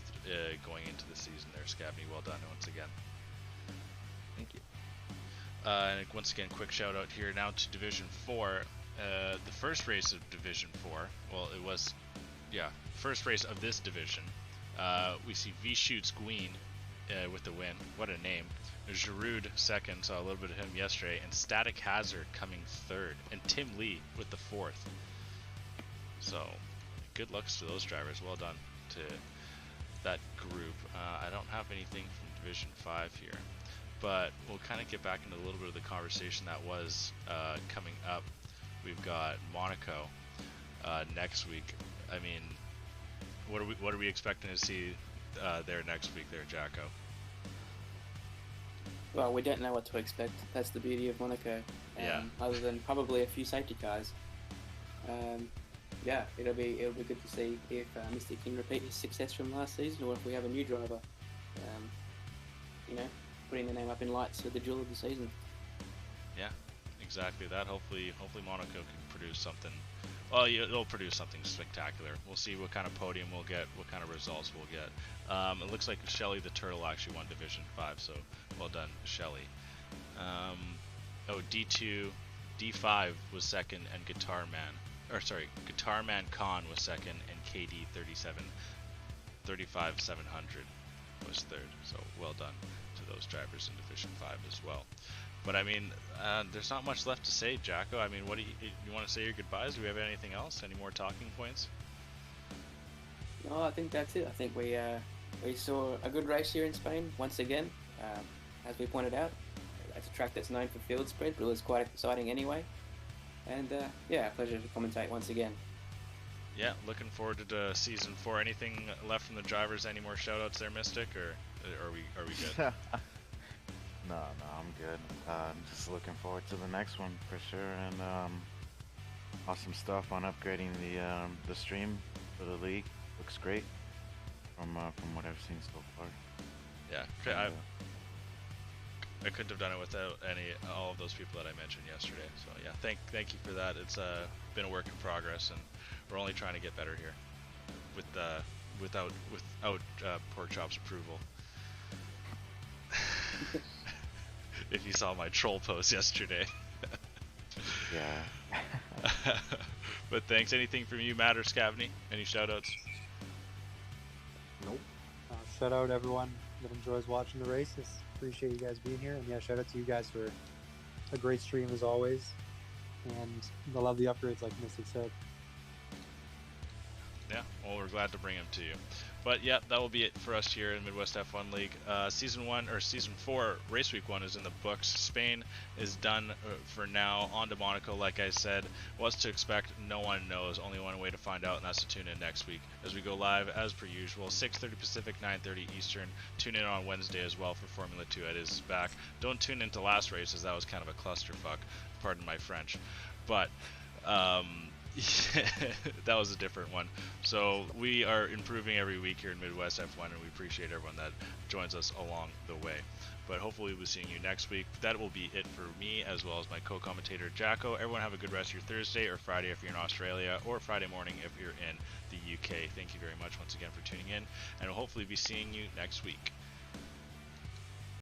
going into the season there, Scavney. Well done once again. Thank you. And once again, quick shout out here now to Division 4. The first race of Division 4, well, it was, first race of this division. We see V-Shoots Gween with the win. What a name. Giroud second, saw a little bit of him yesterday, and Static Hazard coming 3rd, and Tim Lee with the 4th. So, good looks to those drivers. Well done to that group. I don't have anything from Division 5 here, but we'll kind of get back into a little bit of the conversation that was coming up. We've got Monaco next week. I mean, what are we expecting to see there next week there, Jacko? Well, we don't know what to expect. That's the beauty of Monaco. Yeah. Other than probably a few safety cars. Yeah, it'll be good to see if Mystic can repeat his success from last season, or if we have a new driver. Putting the name up in lights for the jewel of the season. Yeah, exactly that. Hopefully Monaco can produce something. Well, it'll produce something spectacular. We'll see what kind of podium we'll get, what kind of results we'll get. It looks like Shelley the Turtle actually won Division 5, so well done, Shelley. D2, D5 was second, and Guitar Man Khan was second, and KD 700 was third. So well done to those drivers in Division 5 as well. But I mean, there's not much left to say, Jacko. I mean, what do you want to say your goodbyes? Do we have anything else? Any more talking points? No, I think that's it. I think we saw a good race here in Spain once again. As we pointed out, it's a track that's known for field spread, but it was quite exciting anyway. And a pleasure to commentate once again. Yeah, looking forward to season 4. Anything left from the drivers? Any more shout-outs there, Mystic, or are we good? No, I'm good. I'm just looking forward to the next one for sure, and awesome stuff on upgrading the stream for the league. Looks great from what I've seen so far. Yeah, I couldn't have done it without all of those people that I mentioned yesterday. So yeah, thank you for that. It's been a work in progress, and we're only trying to get better here without Pork Chop's approval. If you saw my troll post yesterday. Yeah. But thanks. Anything from you, Matt or Scavney? Any shoutouts? Nope. Shout out everyone that enjoys watching the races. Appreciate you guys being here, and yeah, shout out to you guys for a great stream as always. And I love the upgrades, like Mystic said. Yeah, well, we're glad to bring them to you. But yeah, that will be it for us here in Midwest F1 League. Season 4, Race Week 1 is in the books. Spain is done for now. On to Monaco, like I said. What's to expect, no one knows. Only one way to find out, and that's to tune in next week as we go live as per usual, 6:30 Pacific, 9:30 Eastern. Tune in on Wednesday as well for Formula 2. It is back. Don't tune into last race, as that was kind of a clusterfuck. Pardon my French. But that was a different one. So we are improving every week here in Midwest F1, and we appreciate everyone that joins us along the way. But hopefully we'll be seeing you next week. That will be it for me, as well as my co-commentator Jacko. Everyone have a good rest of your Thursday or Friday if you're in Australia, or Friday morning if you're in the UK. Thank you very much once again for tuning in, and we'll hopefully be seeing you next week.